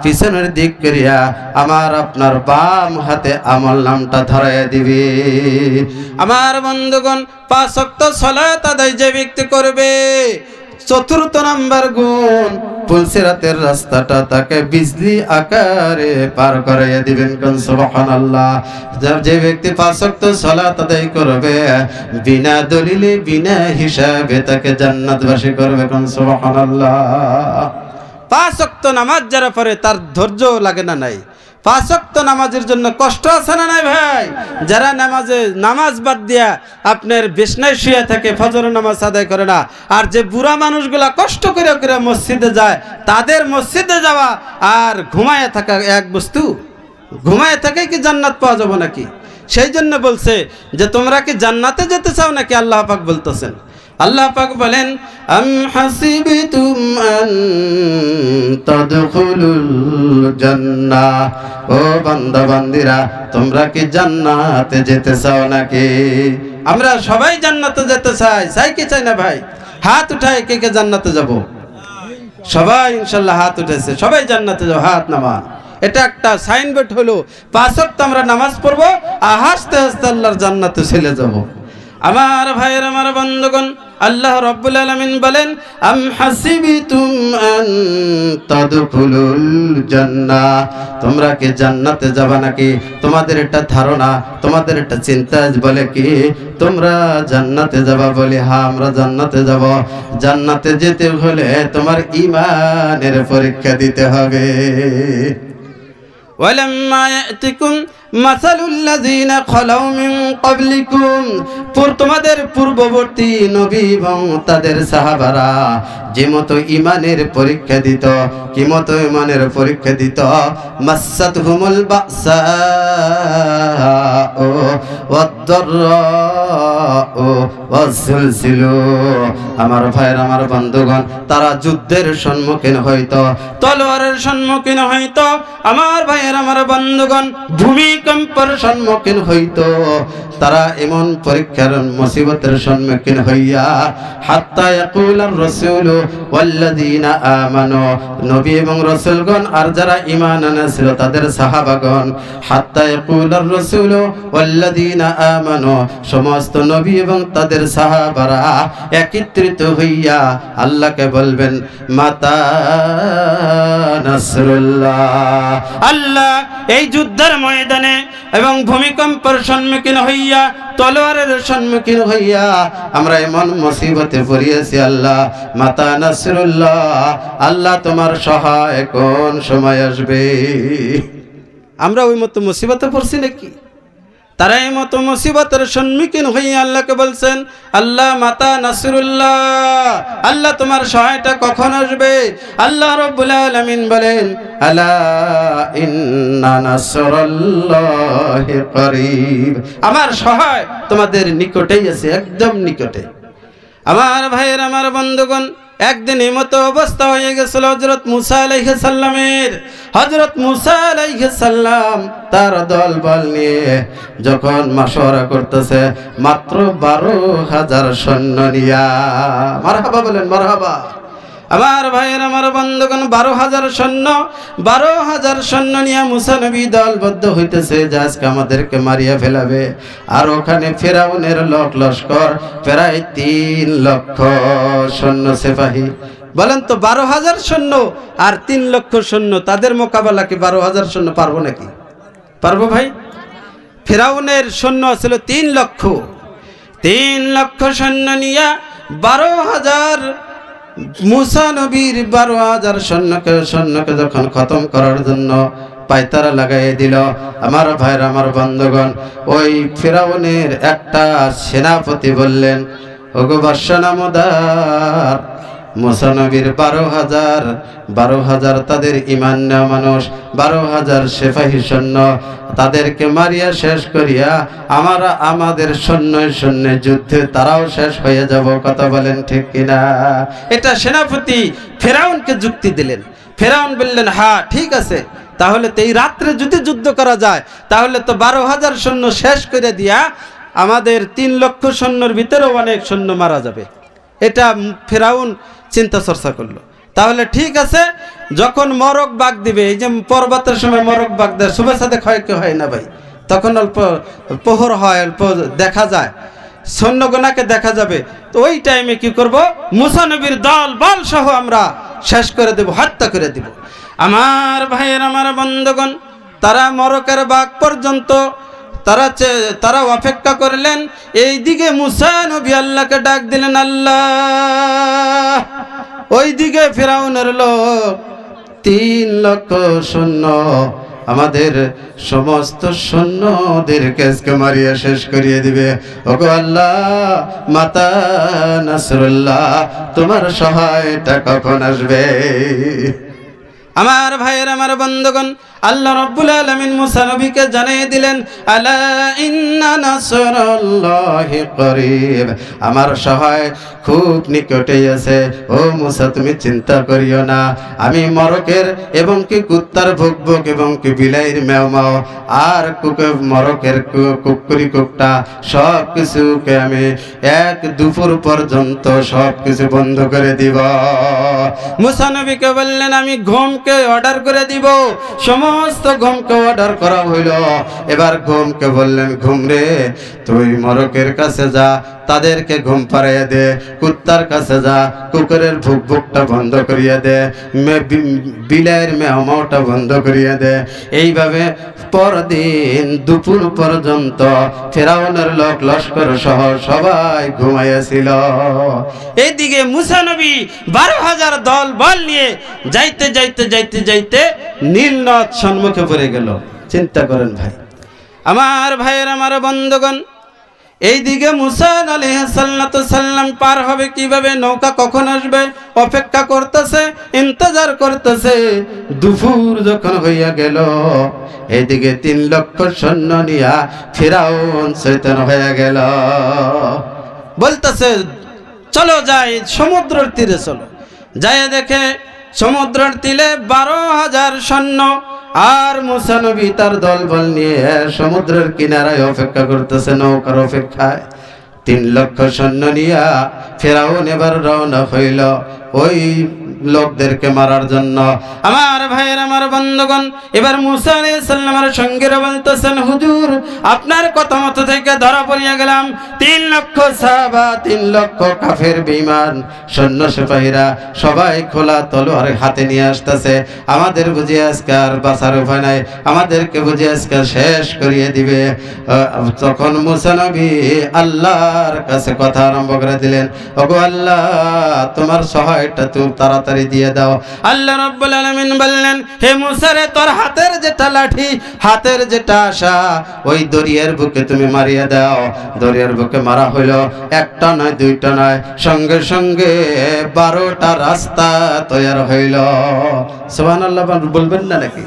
পিছনের দিক করিয়া আমার আপনার বাম হাতে আমলনামটা ধরাইয়া দিবে। আমার বন্ধুগণ, 5 ওয়াক্ত সালাত আদায় যে ব্যক্তি করবে, 4th নাম্বার গুণ, পুলসিরাতের রাস্তাটা তাকে বিজলি আকারে পার করাইয়া দিবেন। কোন সুবহানাল্লাহ। যে ব্যক্তি 5 ওয়াক্ত সালাত আদায় করবে বিনা দলিলে বিনা হিসাবে তাকে জান্নাতবাসী করবে। কোন সুবহানাল্লাহ। 5 ওয়াক্ত নামাজ যারা পড়ে তার ধৈর্য লাগে না নাই? 5 ওয়াক্ত নামাজের জন্য কষ্ট আছে না নাই ভাই? যারা নামাজ বাদ দিয়া আপনার বিছনায় শুয়ে থাকে, ফজর নামাজ আদায় করে না, আর যে বুড়া মানুষগুলা কষ্ট করে করে মসজিদে যায়, তাদের মসজিদে যাওয়া আর ঘুমায় থাকা এক বস্তু? ঘুমায় থাকে কি জান্নাত পাওয়া যাবে নাকি? সেই জন্য বলছে যে তোমরা কি জান্নাতে যেতে চাও নাকি? আল্লাহ পাক বলতেছেন, আল্লাহ পাক বলেন, আম হাসিবতুম আন তাদখুলুল জান্নাহ, ও বান্দা বান্দিরা তোমরা কি জান্নাতে যেতে চাও নাকি? আমরা সবাই জান্নাতে যেতে চাই কি চাই না ভাই? হাত উঠায় কে কে জান্নাতে যাব? সবাই ইনশাআল্লাহ হাত উঠেছে, সবাই জান্নাতে যাব, হাত নামা। এটা একটা সাইনবোর্ড হলো 5 ওয়াক্ত আমরা নামাজ পড়বো, হাসতে হাসতে আল্লাহর জান্নাতে চলে যাব। আমার ভাইয়ের, আমার বন্ধুগণ, আল্লাহ রাব্বুল আলামিন বলেন, আম হাসিবিতুম আন তাদখুলুল জান্নাহ, তোমরা কি জান্নাতে যাবা নাকি? তোমাদের একটা ধারণা, তোমাদের একটা চিন্তা বলে কি তোমরা জান্নাতে যাবা? বলি হ্যাঁ, আমরা জান্নাতে যাব। জান্নাতে যেতে হলে তোমার ঈমানের পরীক্ষা দিতে হবে। ওয়ালাম্মা ইয়াতিকুম মাসালুল্লাযীনা খালাউ মিন ক্বাবলিকুম, তোমাদের পূর্ববর্তী নবী এবং তাদের সাহাবারা যে মতো ঈমানের পরীক্ষা দিত, কি মতো ঈমানের পরীক্ষা দিত, মাসাতহুমুল বাসা ওয়াদ-দাররা ওয়াজ-জুলজিলু। আমার ভাইয়ের, আমার বন্ধুগণ, তারা যুদ্ধের সম্মুখীন হইতো, তলোয়ারের সম্মুখীন হইতো। আমার ভাইয়ের, আমার বন্ধুগণ, ভূমিকম্পের সম্মুখীন হইতো। তারা এমন পরীক্ষার মুসিবতের সম্মুখীন হইয়া হাত্তা ইয়াকুলার রাসূল ওয়াল্লাযীনা আমানু, নবী এবং রাসূলগণ আর যারা ঈমান এনেছিল তাদের সাহাবাগণ, হাত্তা ইয়াকুলার রাসূল ওয়াল্লাযীনা আমানু, সমস্ত নবী এবং তাদের সাহাবারা একত্রিত হইয়া আল্লাহকে বলবেন মাতা নাসরুল্লাহ। আল্লাহ এই যুদ্ধের ময়দানে এবং ভূমিকম্পের সম্মুখীন হইয়া, তলোয়ারের সম্মুখীন হইয়া আমরা এমন মুসিবতে পড়িয়েছি, আল্লাহ মাতা নাসরুল্লাহ, আল্লাহ তোমার সহায় কোন সময় আসবে? আমরা ওই মতো মুসিবতে পড়ছি নাকি? তারা এই মতো মুসিবতের সম্মুখীন হইয়া আল্লাহকে বলছেন আল্লাহ মাতা নাসরুল্লাহ, আল্লাহ তোমার সহায়তা কখন আসবে? আল্লাহ রাব্বুল আলামিন বলেন আলা ইন্না নাসরুল্লাহি করিব, আমার সহায় তোমাদের নিকটেই আছে, একদম নিকটে। আমার ভাইয়ের, আমার বন্ধুগণ, একদিন এই মতো অবস্থা হয়ে গেছিল হযরত মুসা আলাইহিস সালামের। হযরত মুসা আলাইহিস সালাম তার দল বল নিয়ে যখন মাশওয়ারা করতেছে, মাত্র 12,000 সৈন্য নিয়া, মারহাবা বলেন মারহাবা। আমার ভাইয়ের, আমার বন্ধুগণ, 12,000 সৈন্য নিয়ে মুসা নবী দলবদ্ধ হইতেছে যে আজকে আমাদেরকে মারিয়া ফেলাবে। আর ওখানে ফেরাউনের লস্কর প্রায় 3 লক্ষ সৈন্য সিপাহী। বলেন তো 12,000 সৈন্য আর 3 লক্ষ সৈন্য, তাদের মোকাবেলা কি 12,000 সৈন্য পারবো নাকি? পারবো ভাই? ফেরাউনের সৈন্য ছিল 3 লক্ষ। 3 লক্ষ সৈন্য নিয়ে 12,000 মুসা নবীর 12,000 সৈন্যকে যখন খতম করার জন্য পায়তারা লাগাই দিল, আমার ভাইরা, আমার বন্ধুগণ, ওই ফিরাউনের একটা সেনাপতি বললেন ওগো বাদশা নামদার, মুসা নবীর 12,000 তাদের ঈমান নেওয়া মানুষ, 12,000 সিপাহী সৈন্য, তাদেরকে মারিয়া শেষ করিয়া আমাদের সৈন্যে যুদ্ধে তারাও শেষ হয়ে যাব। কথা বলেন ঠিক কিনা? এটা সেনাপতি ফেরাউনকে যুক্তি দিলেন। ফেরাউন বললেন হ্যাঁ ঠিক আছে, তাহলে তো এই রাত্রে যদি যুদ্ধ করা যায় তাহলে তো 12,000 সৈন্য শেষ করে দিয়া আমাদের 3 লক্ষ সৈন্যর ভিতরেও অনেক সৈন্য মারা যাবে। এটা ফেরাউন চিন্তা চর্চা করলো। তাহলে ঠিক আছে, যখন মরক বাগ দিবে, এই যে পর্বতের সময় মরক বাগ দেয়, শুভের সাথে ক্ষয়কে হয় না ভাই, তখন অল্প প্রহর হয়, অল্প দেখা যায়, সৈন্যগণাকে দেখা যাবে। তো ওই টাইমে কি করব, মুসা নবীর দল বল সহ আমরা শেষ করে দেব, হত্যা করে দেব। আমার ভাইয়ের, আমার বন্ধুগণ, তারা মরকের বাগ পর্যন্ত তারা অপেক্ষা করলেন। এই দিকে মুসা নবী আল্লাহকে ডাক দিলেন আল্লাহ, ওই দিকে ফিরাউনের লোক 3 লক্ষ সৈন্য আমাদের সমস্ত সৈন্যদেরকে আজকে মারিয়া শেষ করিয়ে দিবে। ওগো আল্লাহ মাতা নাসরুল্লাহ, তোমার সহায়তা কখন আসবে? আমার ভাইয়ের, আমার বন্ধুগণ, আল্লাহ রাব্বুল আলামিন মুসা নবীকে জানিয়ে দিলেন আলা ইন্না নাসরুল্লাহি করিব, আমার সহায় খুব নিকটেই আছে। ও মুসা, তুমি চিন্তা করিও না, আমি মরকের এবং কি কুত্তার ভুকভুক এবং কি বিলাইয়ের মেও আর মরকের কুকুরি কুকটা সব কিছুকে আমি এক দুপুর পর্যন্ত সব কিছু বন্ধ করে দিব। মুসা নবীকে বললেন আমি ঘুমকে অর্ডার করে দিব। সমস্ত ঘুমকে অর্ডার করা হইল। এবার ঘুমকে বললেন ঘুম রে, তুই মরকের কাছে যা, তাদেরকে ঘুম পাড়িয়ে দে, কুত্তার কাছে যা, কুকুরের ভুকভুকটা বন্ধ করিয়ে দে, বিলাইয়ের মেহমাওটা বন্ধ করিয়ে দে। এইভাবে পরদিন দুপুর পর্যন্ত ফেরাউনের লস্কর সহ সবাই ঘুমাইয়াছিল। এইদিকে মুসা নবী 12,000 দল বল নিয়ে যাইতে যাইতে যাইতে যাইতে নীল নদ সম্মুখে পড়ে গেল। চিন্তা করেন ভাই, আমার ভাইয়ের, আমার বন্ধুগণ, এইদিকে মুসা আলাইহিস সালাম পার হবে কিভাবে, নৌকা কখন আসবে অপেক্ষা করতেছে, ইন্তজার করতেছে। দুপুর যখন হইয়া গেল, এইদিকে 3 লক্ষ সৈন্য নিয়া ফিরাউন শয়তান হয়ে গেল। বলতেছে চলো যাই সমুদ্রের তীরে, চলো। যায় দেখে সমুদ্রের তীরে 12,000 সৈন্য আর মুসা নবী তার দলবল নিয়ে সমুদ্রের কিনারায় অপেক্ষা করতেছে, নৌকার অপেক্ষায়। 3 লক্ষ সৈন্য নিয়া ফেরাউন এবার রওনা হইল ওই লোকদেরকে মারার জন্য। আমার ভাইয়ের, আমার বন্ধুগণ, এবার মুসা আলাইহিস সালামের সঙ্গীরা বলতেছেন, হুজুর আপনার কথা মতো থেকে ধরা পড়িয়া গেলাম। 3 লক্ষ সাহাবা, 3 লক্ষ কাফের বেঈমান সৈন্য সিপাহীরা সবাই খোলা তলোয়ার হাতে নিয়ে আসতেছে। আমাদের বুঝি আজকে আর বাঁচার উপায় নাই, আমাদেরকে বুঝি আজকে শেষ করিয়ে দিবে। তখন মুসা নবী আল্লাহর কাছে কথা আরম্ভ করে দিলেন, ওগো আল্লাহ, তোমার সহায়টা তুমি তাড়াতাড়ি দিয়ে দাও। আল্লাহ রাব্বুল আলামিন বললেন, হে মুসা রে, তোর হাতের যেটা লাঠি, হাতের যেটা আশা, ওই দরিয়ার বুকে তুমি মারিয়া দাও। দরিয়ার বুকে মারা হইল, একটা নয়, দুইটা নয়, সঙ্গে সঙ্গে 12টা রাস্তা তৈরি হইল। সুবহানাল্লাহ বলবেন না নাকি?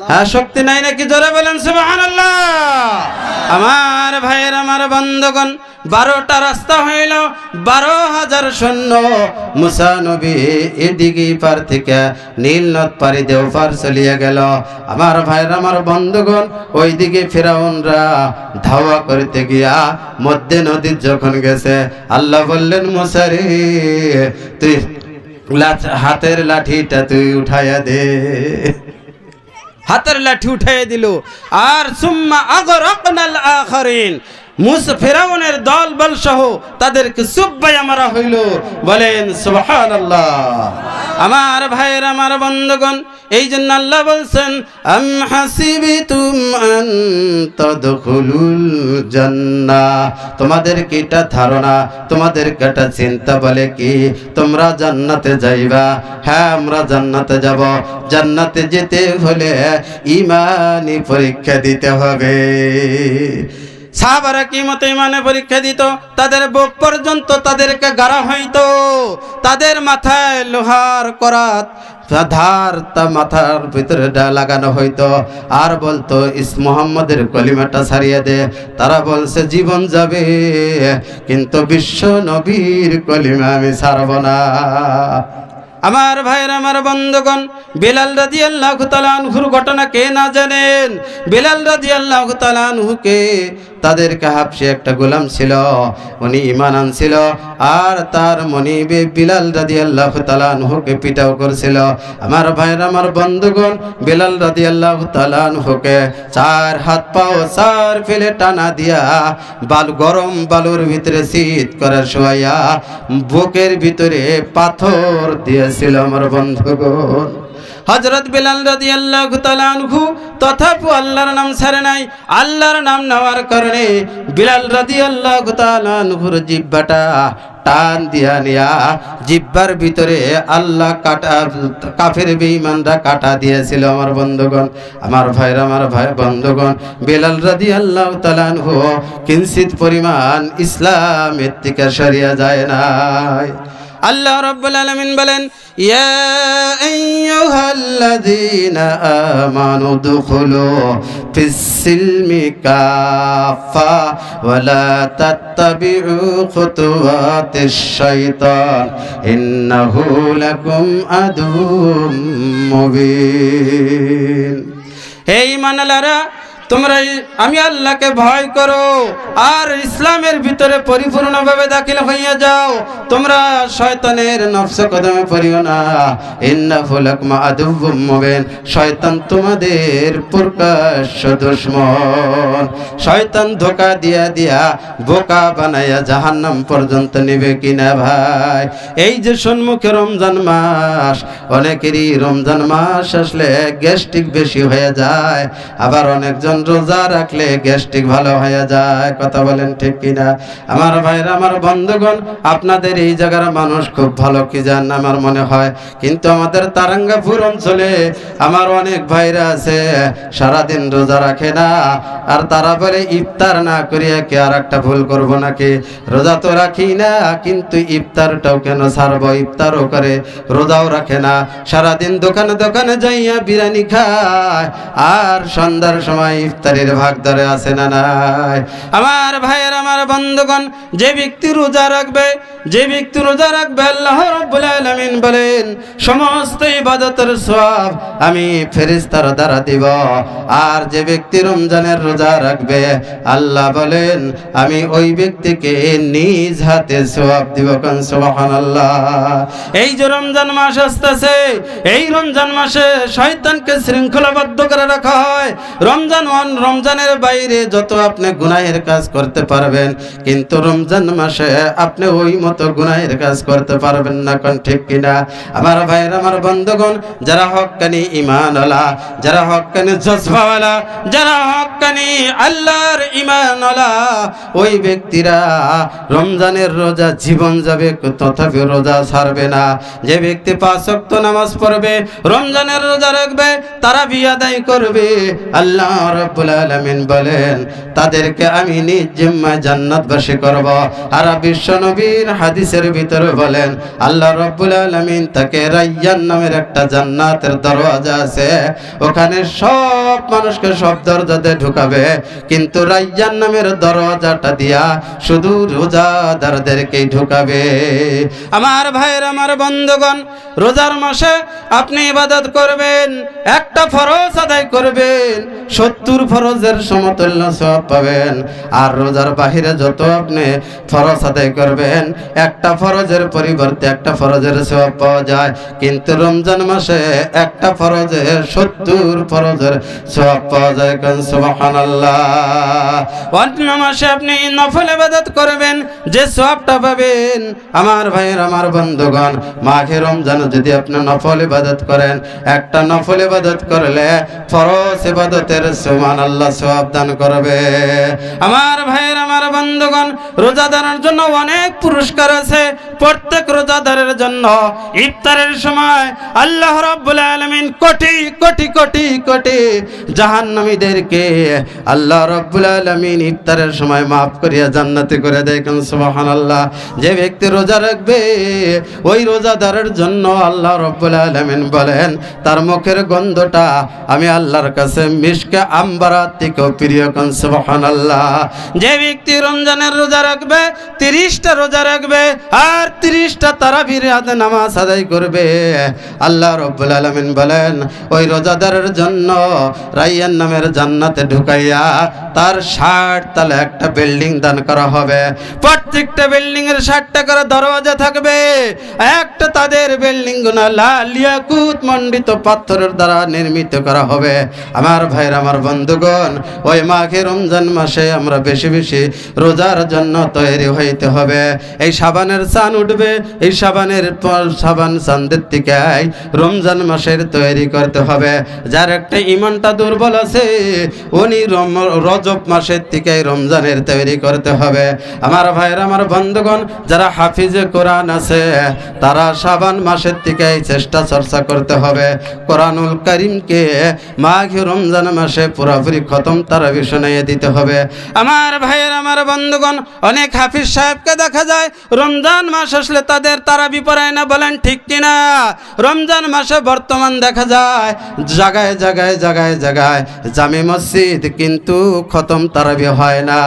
হ্যাঁ, শক্তি নাই নাকি? জোরে বলেন সুবহানাল্লাহ। আমার ভাইয়ের, আমার বন্ধুগণ, 12টা রাস্তা হইল, 12,000 সৈন্য। মুসা নবী এদিকে পার থেকে নীল নদ পাড়ি দিয়ে ওপার চলিয়া গেল। আমার ভাইয়ের, আমার বন্ধুগণ, ওইদিকে ফিরাউনরা ধাওয়া করতে গিয়া মধ্যে নদীর যখন গেছে, আল্লাহ বললেন, মুসা রে, তুই হাতের লাঠিটা তুই উঠাইয়া দে। হাতের লাঠি উঠাইয়া দিল। আর সুম্মা আগরাকনাল আখারিন, মুসা ফিরাউনের দল বল সহ তাদেরকে সুব্বাইয়া মারা হইল। বলেন সুবহানাল্লাহ। আমার ভাইয়ের, আমার বন্ধুগণ, এই জন্য আল্লাহ বলছেন, আম হাসিবিতুম আন তাদখুলুল জান্নাহ, তোমাদের কি এটা ধারণা, তোমাদের কি এটা চিন্তা বলে কি তোমরা জান্নাতে যাইবা? হ্যাঁ, আমরা জান্নাতে যাব। জান্নাতে যেতে হলে ঈমানি পরীক্ষা দিতে হবে। সাহাবারা কি মতে ইমানে পরীক্ষা দিত? তাদের বুক পর্যন্ত তাদেরকে গাড়া হইতো, তাদের মাথায় লোহার করাত ধার তা মাথার ভিতরে লাগানো হইতো, আর বলতো মুহাম্মাদের কলিমাটা ছাড়িয়ে দে। তারা বলছে জীবন যাবে, কিন্তু বিশ্ব নবীর কলিমা আমি ছাড়ব না। আমার ভাইয়ের, আমার বন্ধুগণ, বিলাল রাদিয়াল্লাহু তাআলা আনহুর ঘটনা কে না জানেন? বিলাল রাদিয়াল্লাহু তাআলা আনহুকে তাদেরকে হাবশী একটা গোলাম ছিল, উনি ঈমান আনছিল, আর তার মনিবে বিলাল রাদিয়াল্লাহু তাআলা আনহুকে পিটাও করছিল। আমার ভাইয়ের, আমার বন্ধুগণ, বিলাল রাদিয়াল্লাহু তাআলা আনহুকে 4 হাত পাও 4 ফেলে টানা দিয়া গরম বালুর ভিতরে শীত করে শোয়াইয়া বুকের ভিতরে পাথর দিয়েছিল। আমার বন্ধুগণ, হযরত বিলাল রাদিয়াল্লাহু তাআলা আনহু তথাপি আল্লাহর নাম ছাড়ে নাই। আল্লাহর নাম নেওয়ার কারণে বিলাল রাদিয়াল্লাহু তাআলা আনহুর জিহ্বাটা টান দিয়া নিয়া জিহ্বার ভিতরে আল্লাহ কাফের বেঈমানরা কাটা দিয়েছিল। আমার বন্ধুগণ, আমার ভাইরা, আমার ভাই বন্ধুগণ, বিলাল রাদিয়াল্লাহু তাআলা আনহু কিঞ্চিত পরিমাণ ইসলামের থেকে সরিয়া যায় নাই। আল্লাহ রাব্বুল আলামিন বলেন, ইয়া আইয়ুহাল্লাযীনা আমানু দুখুলু ফিস-সিলমি কাফা ওয়া লা তাত্তাবিউ খুতুওয়াতিশ শাইতান ইন্নাহু লাকুম আদুউম মুবিন। হে ঈমানওয়ালারা, তোমরা আমি আল্লাহকে ভয় করো আর ইসলামের ভিতরে পরিপূর্ণভাবে দাখিল হইয়া যাও। তোমরা শয়তানের নফস কদমে পড়িও না। ইন্নাহু লাকুম আদুউম মুবিন, শয়তান তোমাদের প্রকাশ্য দুশমন। শয়তান ধোঁকা দিয়া দিয়া বোকা বানায়া জাহান্নাম পর্যন্ত নেবে কিনা ভাই? এই যে সম্মুখে রমজান মাস, অনেকেরই রমজান মাস আসলে গ্যাস্ট্রিক বেশি হয়ে যায়, আবার অনেকজন রোজা রাখলে গ্যাস্ট্রিক ভালো হয়ে যায়। কথা বলেন ঠিক কিনা? আমার ভাইরা, আমার বন্ধুগণ, আপনাদের এই জায়গার মানুষ খুব ভালো কি জান আমার মনে হয়, কিন্তু আমাদের তারাঙ্গাপুর অঞ্চলে আমার অনেক ভাইরা আছে সারাদিন রোজা রাখে না, আর তারা বলে ইফতার না করিয়া কি আর একটা ভুল করব নাকি? রোজা তো রাখি না, কিন্তু ইফতারটাও কেন ছাড়বো? ইফতারও করে, রোজাও রাখে না, সারাদিন দোকানে দোকানে যাইয়া বিরিয়ানি খায়, আর সন্ধ্যার সময় ইফতারের ভাগ ধরে আছে না নাই? আমার ভাইয়ের, আমার বন্ধুগণ, যে ব্যক্তি রোজা রাখবে যে ব্যক্তি রোজা রাখবে আল্লাহ রাব্বুল আলামিন বলেন সমস্ত ইবাদতের সওয়াব আমি ফেরেশতার দ্বারা দিব। আর যে ব্যক্তি রমজানের রোজা রাখবে আল্লাহ বলেন আমি ওই ব্যক্তিকে নিজ হাতে সওয়াব দিব। কোন সুবহানাল্লাহ। এই যে রমজান মাস আসতেছে, এই রমজান মাসে শয়তানকে শৃঙ্খলাবদ্ধ করে রাখা হয়। রমজানের বাইরে যত আপনি গুনাহের কাজ করতে পারবেন, কিন্তু রমজান মাসে আপনি ওই মতো গুনাহের কাজ করতে পারবেন না। কোন ঠিক কিনা? আমার ভাইরা, আমার বন্ধুগণ, যারা হক্কানি ঈমানওয়ালা, যারা হক্কানি জজবাওয়ালা, যারা হক্কানি আল্লাহর ঈমানওয়ালা, ওই ব্যক্তিরা রমজানের রোজা জীবন যাবে তথাপি রোজা ছাড়বে না। যে ব্যক্তি 5 ওয়াক্ত নামাজ পড়বে, রমজানের রোজা রাখবে, তারাবিহ আদায় করবে, আল্লাহ রাব্বুল আলামিন বলেন তাদেরকে আমি নিজ জিম্মায় জান্নাতবাসী করব। আর বিশ্ব নবীর হাদিসের ভিতরে বলেন আল্লাহ রাব্বুল আলামিন তাকে রায়্যান নামের একটা জান্নাতের দরওয়াজা আছে, ওখানে সব মানুষকে সব দরজাতে ঢুকাবে, কিন্তু রায়্যান নামের দরওয়াজাটা দিয়া শুধু রোজাদারদেরকেই ঢুকাবে। আমার ভাইয়ের, আমার বন্ধুগণ, রোজার মাসে আপনি ইবাদত করবেন, একটা ফরজ আদায় করবেন, 70 ফরজের সমতুল্য সওয়াব পাবেন। আর রোজার বাহিরে যত আপনি ফরজ আদায় করবেন, একটা ফরজের পরিবর্তে একটা ফরজের সওয়াব পাওয়া যায়, কিন্তু রমজান মাসে একটা ফরজে 70 ফরজের সওয়াব পাওয়া যায়। কোন সুবহানাল্লাহ। অন্য মাসে আপনি নফল ইবাদত করবেন, যে সওয়াবটা পাবেন, আমার ভাইয়ের, আমার বন্ধুগণ, মাঘে রমজান যদি আপনি নফল ইবাদত করেন, একটা নফল ইবাদত করলে ফরজ ইবাদতের সমান আল্লাহ সওয়াব দান করবে। আমার ভাইয়ের, আমার বন্ধুগণ, রোজাদারের জন্য অনেক পুরস্কার আছে। প্রত্যেক রোজাদারের জন্য ইফতারের সময় আল্লাহ রাব্বুল আলামিন কোটি কোটি কোটি কোটি জাহান্নামীদেরকে আল্লাহ রাব্বুল আলামিন ইফতারের সময় মাফ করিয়া জান্নাতে করে দেয়। কোন সুবহানাল্লাহ। যে ব্যক্তি রোজা রাখবে, ওই রোজাদারের জন্য আল্লাহ রাব্বুল আলামিন বলেন তার মুখের গন্ধটা আমি আল্লাহর কাছে মিশকে আম্বারার থেকেও প্রিয়। কোন সুবহানাল্লাহ। যে ব্যক্তি রমজানের রোজা রাখবে, 30টা রোজা রাখবে, আর 30টা তারাবির হাতে নামাজ আদায় করবে, আল্লাহ রাব্বুল আলামিন বলেন ওই রোজাদারের জন্য রায়্যান নামের জান্নাতে ঢুকাইয়া তার 60 তলা একটা বিল্ডিং দান করা হবে। প্রত্যেকটা বিল্ডিং এর 60টা করে দরওয়াজা থাকবে। একটা তাদের বিল্ডিং গুলো লাল ইয়াকুত মণ্ডিত পাথরের দ্বারা নির্মিত করা হবে। আমার ভাইরা, আমার বন্ধুগণ, ওই মাঘে রমজান মাসে আমরা বেশি বেশি রোজার জন্য তৈরি হইতে হবে। এই সাবানের চান উঠবে, এই সাবানের পর সাবান চাঁদের থেকে রমজান মাসের তৈরি করতে হবে। যার একটা ইমানটা দুর্বল আছে, উনি রজব মাসের থেকে রমজানের তৈরি করতে হবে। আমার ভাইরা, আমার বন্ধুগণ, যারা হাফিজে কোরআন আছে, তারা শাবান মাসের থেকে চেষ্টা চর্চা করতে হবে। কোরআনুল কারীমকে মাঘে রমজান মাসে পুরোপুরি খতম তারাবি শুনিয়ে দিতে হবে। আমার ভাইয়ের, আমার বন্ধুগণ, অনেক হাফিজ সাহেবকে দেখা যায় রমজান মাস আসলে তাদের তারাবি পড়ায় না। বলেন ঠিক কিনা? রমজান মাসে বর্তমান দেখা যায় জায়গায় জায়গায় জায়গায় জায়গায় জামে মসজিদ, কিন্তু খতম তারাবি হয় না।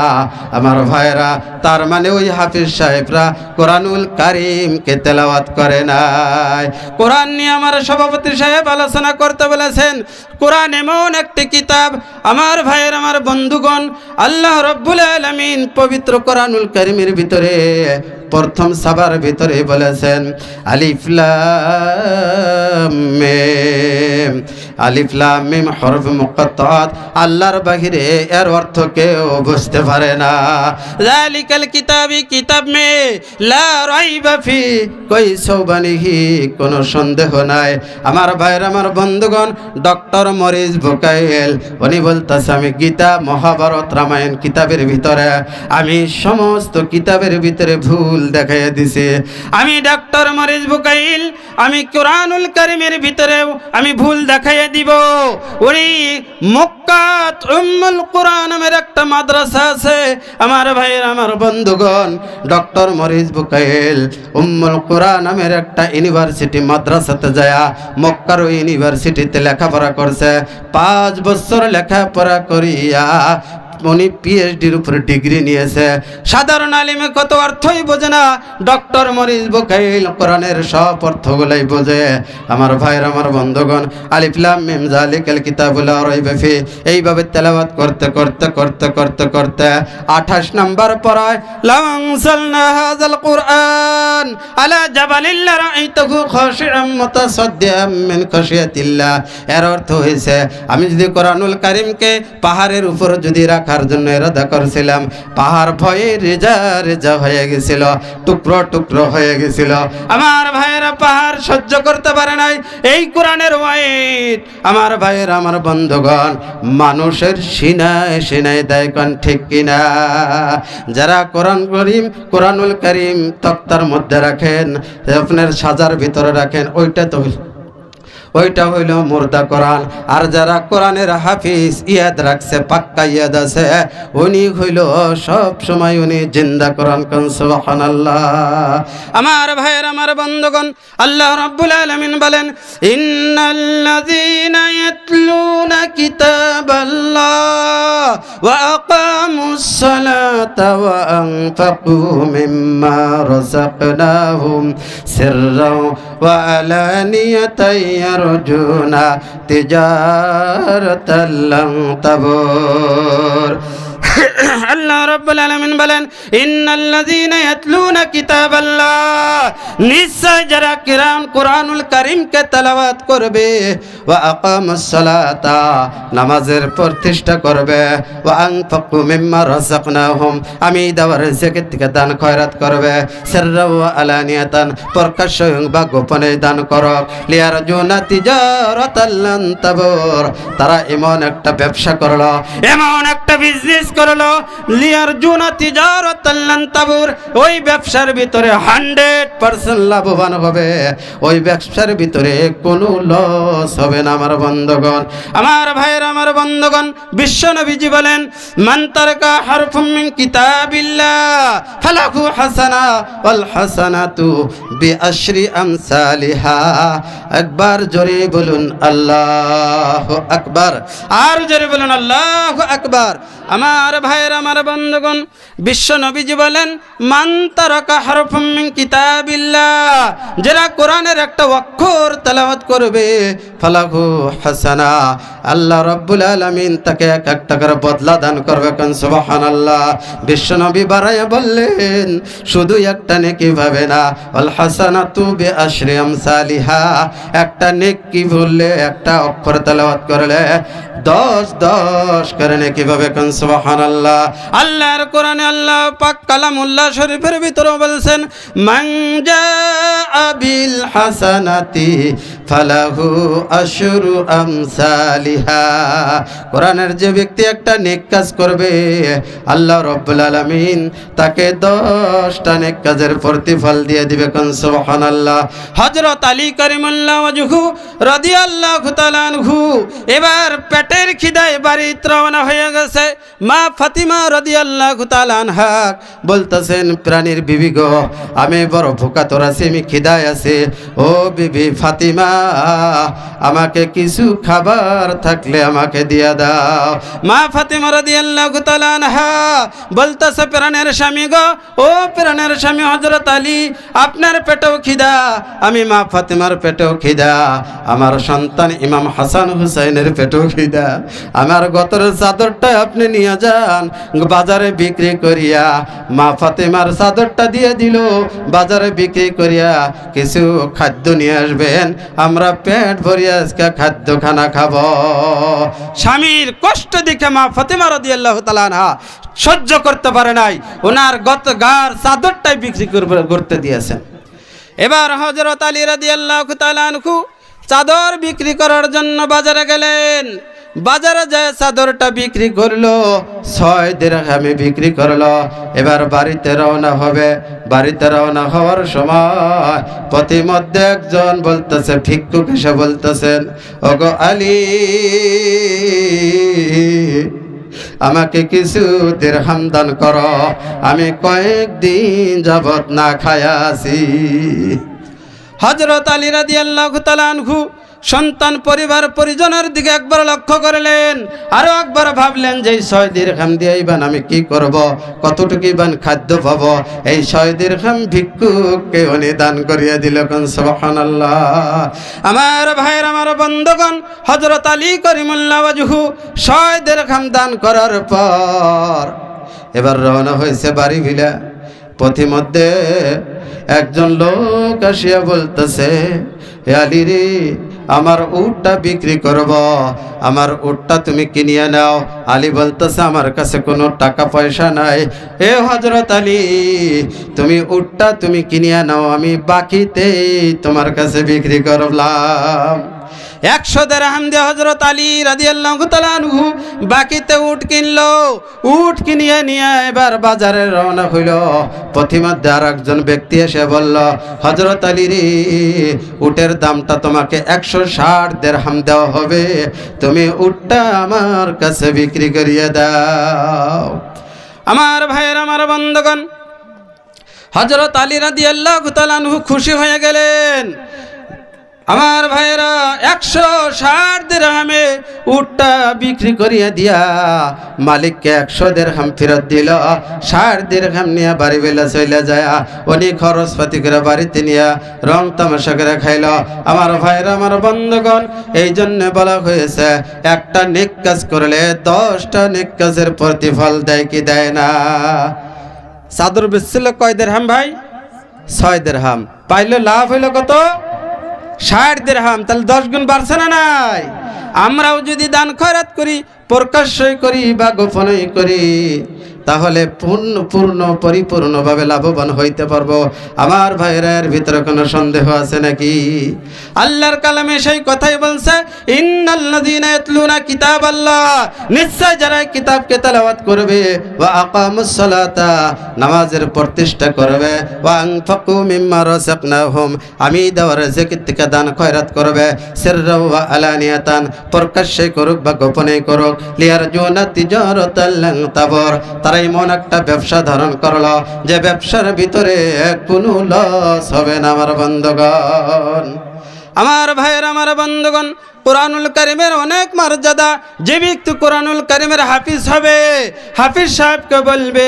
আমার ভাইয়েরা, তার মানে ওই হাফিজ সাহেবরা কোরআনুল কারীমকে তেলাওয়াত করে নাই। কোরআন নিয়ে আমার সভাপতি সাহেব আলোচনা করতে বলেছেন। কোরআন এমন একটি কিতাব, আমার ভাইয়ের, আমার বন্ধুগণ, আল্লাহ রাব্বুল আলামিন পবিত্র কোরআনুল কারীমের ভিতরে প্রথম সাবার ভিতরে বলেছেন আলিফ লাম মিম। আলিফ লাম মিম হরফ মুকাত্তাত, আল্লাহর বাহিরে এর অর্থ কেউ বুঝতে পারে না। যালিকাল কিতাবি, কিতাব মে লা রাইবা ফি, কোই সৌবানিহি, কোনো সন্দেহ নাই। আমার ভাইয়ের, আমার বন্ধুগণ, ডক্টর মরিস বুকাইল উনি বলতেছে আমি গীতা, মহাভারত, রামায়ণ কিতাবের ভিতরে আমি সমস্ত কিতাবের ভিতরে ভুল দেখাইয়া দিছি। আমি ডক্টর মরিস বুকাইল আমি কোরআনুল কারীমের ভিতরে আমি ভুল দেখাইয়া দিব। উনি মক্কাত উম্মুল কোরআন নামের একটা মাদ্রাসা আছে। আমার ভাইয়ের, আমার বন্ধুগণ, ডক্টর মরিস বুকাইল উম্মুল কোরআন নামের একটা ইউনিভার্সিটি মাদ্রাসাতে যায় মক্কার ওই ইউনিভার্সিটিতে লেখাপড়া করছে। 5 বছর লেখাপড়া করিয়া উনি পিএইচডির উপরে ডিগ্রি নিয়েছে। সাধারণ আলিমে কত অর্থই বোঝে না, ডক্টর মরিস বুকাইল কোরআনের সব অর্থগুলাই বোঝে। আমার ভাইয়ের, আমার বন্ধুগণ, আলিফ লাম মিম যালিকাল কিতাবু লা রাইবা ফি এইভাবে তেলাওয়াত করতে করতে করতে করতে করতে 28 নম্বর পড়ায় লাউ আনসালনা হাযাল কুরআন আলা জাবালিন লারাআইতাহু খাশিআম মুতাসাদ্দিআম মিন খাশিয়াতিল্লাহ। এর অর্থ হয়েছে, আমি যদি কোরআনুল কারীমকে পাহাড়ের উপর যদি রাখার জন্য ইরাদা করছিলাম, পাহাড় ভয়ে রেজা রেজা হয়ে গেছিল, টুকরো টুকরো হয়ে গেছিল। আমার ভাইয়েরা পাহাড় সহ্য করতে পারে নাই এই কোরআনের ওয়াইট। আমার ভাইয়েরা, আমার বন্ধুগণ, মানুষের সিনায় সিনায় দেয় কোন ঠিক কিনা? যারা কোরআনুল কারীম তক্তার মধ্যে রাখেন, আপনার সাজার ভিতরে রাখেন, ওইটা হইল মুর্দা কোরআন। আর যারা কোরআনের হাফিজ ইয়াদ রাখছে, পাক্কা ইয়াদ আছে, উনি হইল সব সময় উনি জিন্দা কোরআন। কোন সুবহানাল্লাহ। আমার ভাইয়ের, আমার বন্ধুগণ, আল্লাহ রাব্বুল আলামিন বলেন, ইন্নাল্লাযীনা ইয়াতলুনা কিতাবাল্লাহ ওয়া আকামুস সালাতা ওয়া আনফাকু মিম্মা রাযাকনাহুম সিররাও ওয়া আলানিয়াতান ইয়ারজুনা তিজারাতাল লান তাবুর। আল্লাহ রাব্বুল আলামিন বলেন, ইন্নাল্লাযীনা ইয়াতলুনা কিতাবাল্লাহ, নিশ্চয় যারা কোরআনুল কারীমকে তেলাওয়াত করবে, ওয়া আকামুস সালাতা, নামাজের প্রতিষ্ঠা করবে, ওয়া আনফাকু মিম্মা রাযাকনাহুম, আমি দেওয়ার রিজিক থেকে দান খয়রাত করবে, সিররা ওয়া আলানিয়াতান, প্রকাশ্য বা গোপনে দান করো, লিয়ারজুনা তিজারাতাল লান তাবুর, তারা এমন একটা ব্যবসা করলো, এমন একটা বিজনেস করলো, লিয়ারজুনা তিজারাতাল লান তাবুর, ওই ব্যবসার ভিতরে 100% লাভবান হবে, ওই ব্যবসার ভিতরে কোনো লস হবে না। আমার বন্ধুগণ, আমার ভাইয়েরা, আমার বন্ধুগণ, বিশ্ব নবীজি বলেন, মান তারাকা হারফুম মিন কিতাবিল্লাহ ফালাহু হাসানা ওয়াল হাসানাতু বিআশরি আমসালিহা। একবার জোরে বলুন আল্লাহু আকবার, আর জোরে বলুন আল্লাহু আকবার। আমার ভাইয়েরা, আমার বন্ধুগণ, বিশ্ব নবীজি বলেন, মান তারাকা হারফুম মিন কিতাবিল্লাহ, যারা কোরআনের একটা অক্ষর তেলাওয়াত করবে, ফালাহু হাসানা, আল্লাহ রাব্বুল আলামিন তাকে 1 টাকার বদলা দান করবে। কোন সুবহানাল্লাহ। বিশ্ব নবী বাড়াইয়া বললেন, শুধু একটা নেকি ভাবে না, ওয়াল হাসানাতু বিআশরি আমসালিহা, একটা নেকি বললে, একটা অক্ষর তেলাওয়াত করলে 10 করে নেকি পাবে। কোন সুবহানাল্লাহ। আল্লাহর কোরআনে আল্লাহ পাক কালামুল্লাহ শরীফের ভিতরে বলছেন, মান জাআ বিল হাসানাতি ফালাহু আশরু আমসালিহা, কোরআনের যে ব্যক্তি একটা নেক কাজ করবে, আল্লাহ রাব্বুল আলামিন তাকে 10টা নেক কাজের প্রতিফল দিয়ে দিবে। কোন সুবহানাল্লাহ। হযরত আলী কারিমুল্লাহ ওয়াজহু রাদিয়াল্লাহু তাআলা আনহু এবার পেটের খিদায় বাড়িতে রওনা হয়ে গেছে। মা ফাতিমা রাদিয়াল্লাহু তাআলা আনহা বলতেছেন, প্রাণীর বিবি গো, আমি বড় ভোকা তোর আছি, আমি খিদায় আছি, ও বিবি ফাতিমা, আমাকে কিছু খাবার থাকলে আমাকে দিয়া দাও। মা ফাতিমা রাদিয়াল্লাহু তাআলা আনহা বলতেছে, প্রাণের স্বামী গো, ও প্রাণের স্বামী হযরত আলী, আপনার পেটেও খিদা, আমি মা ফাতিমার পেটেও খিদা, আমার সন্তান ইমাম হাসান হুসাইনের পেটেও খিদা, আমার গতরের চাদরটা আপনি নিয়ে যান বাজারে বিক্রি করিয়া। মা ফাতিমার চাদরটা দিয়ে দিল, বাজারে বিক্রি করিয়া কিছু খাদ্য নিয়ে আসবেন, আমরা পেট ভরিয়া আজকে খাদ্য খানা খাবো। স্বামীর কষ্ট দেখে মা ফাতিমা রাদিয়াল্লাহু তাআলা আনহা সহ্য করতে পারে নাই, ওনার গার চাদরটাই বিক্রি করতে দিয়েছেন। এবার হযরত আলী রাদিয়াল্লাহু তাআলা আনহু চাদর বিক্রি করার জন্য বাজারে গেলেন। বাজারে যায় চাদরটা বিক্রি করলো, 6 দিরহামে বিক্রি করলো। এবার বাড়িতে রওনা হবে। বাড়িতে রওনা হওয়ার সময় পথিমধ্যে একজন বলতেছে, ভিক্ষুক এসে বলতেছেন, ওগো আলী, আমাকে কিছু দিরহাম দান করো, আমি কয়েকদিন যাবত না খায়া আছি। হযরত আলী রাদিয়াল্লাহু তাআলা আনহু সন্তান পরিবার পরিজনের দিকে একবার লক্ষ্য করলেন, আরো একবার ভাবলেন যে এই 6 দিরহাম দিয়ে ইবান আমি কি করব, কতটুকু ইবান খাদ্য পাবো। এই 6 দিরহাম ভিক্ষুককে উনি দান করিয়ে দিল। কোন সুবহানাল্লাহ। আমার ভাইয়ের, আমার বন্ধুগণ, হযরত আলী করিমুল্লাহ ওয়াজহু 6 দিরহাম দান করার পর এবার রওনা হয়েছে বাড়ি ভিলা। পথিমধ্যে একজন লোক আসিয়া বলতেছে, হে আলী রে, আমার উটটা বিক্রি করব, আমার উটটা তুমি কিনিয়ে নাও। আলী বলতেছে, আমার কাছে কোনো টাকা পয়সা নাই। এ হযরত আলী, তুমি উটটা তুমি কিনিয়ে নাও, আমি বাকিতে তোমার কাছে বিক্রি করলাম। 100 দিরহাম দিয়ে হযরত আলী রাদিয়াল্লাহু তাআলা আনহু বাকিতে উট কিনলো। উট কিনিয়ে নিয়ে এবার বাজারে রওনা হইল। পথিমধ্যে আর একজন ব্যক্তি এসে বলল, হযরত আলী রে, উটের দামটা তোমাকে 160 দিরহাম দেওয়া হবে, তুমি উটটা আমার কাছে বিক্রি করিয়ে দাও। আমার ভাইয়ের, আমার বন্ধুগণ, হযরত আলী রাদিয়াল্লাহু তাআলা আনহু খুশি হয়ে গেলেন। আমার ভাইরা 160 দিরহামে উটটা বিক্রি করিয়া দিয়া মালিককে 100 দিরহাম ফেরত দিল। 60 দিরহাম নিয়ে বাড়ি বেলা চলে যায়। উনি খরচপাতি করে বাড়িতে নিয়ে রং তামাশা করে খাইল। আমার ভাইরা, আমার বন্ধুগণ, এই জন্য বলা হয়েছে একটা নেক কাজ করলে 10টা নেক কাজের প্রতিফল দেয় কি দেয় না। চাদর বেচছিল কয় দিরহাম ভাই? 6 দিরহাম। পাইলো লাভ হইল কত? 60 দিরহাম। তাহলে 10 গুণ বাড়ছে না নাই? আমরাও যদি দান খয়রাত করি, প্রকাশ্যই করি বা গোপনেই করি, তাহলে পরিপূর্ণভাবে লাভবান হইতে পারবো। আমার ভাইরা, এর ভিতরে কোনো সন্দেহ আছে নাকি? আল্লাহর কালামে সেই কথাই বলছে, ইন্নাল্লাযীনা ইয়াতলুনা কিতাবাল্লাহ, নিশ্চয় যারা কিতাবকে তেলাওয়াত করবে, ওয়া আকামুস সালাতা, নামাজের প্রতিষ্ঠা করবে, ওয়া আনফাকু মিম্মা রাযাকনাহুম, আমি দেওয়ার রিজিক থেকে দান খয়রাত করবে, সিররা ওয়া আলানিয়াতান, প্রকাশ্যে করুক বা গোপনে করুক, লিয়ারজুনা তিজারাতাল লান তাবুর, এমন একটা ব্যবসা ধারণ করলো যে ব্যবসার ভিতরে কোনো লস হবে না। আমার বন্ধুগণ, আমার ভাইয়ের, আমার বন্ধুগণ, কুরআনুল কারীমের অনেক মর্যাদা। যে ব্যক্তি কুরআনুল কারীমের হাফিজ হবে, হাফিজ সাহেবকে বলবে,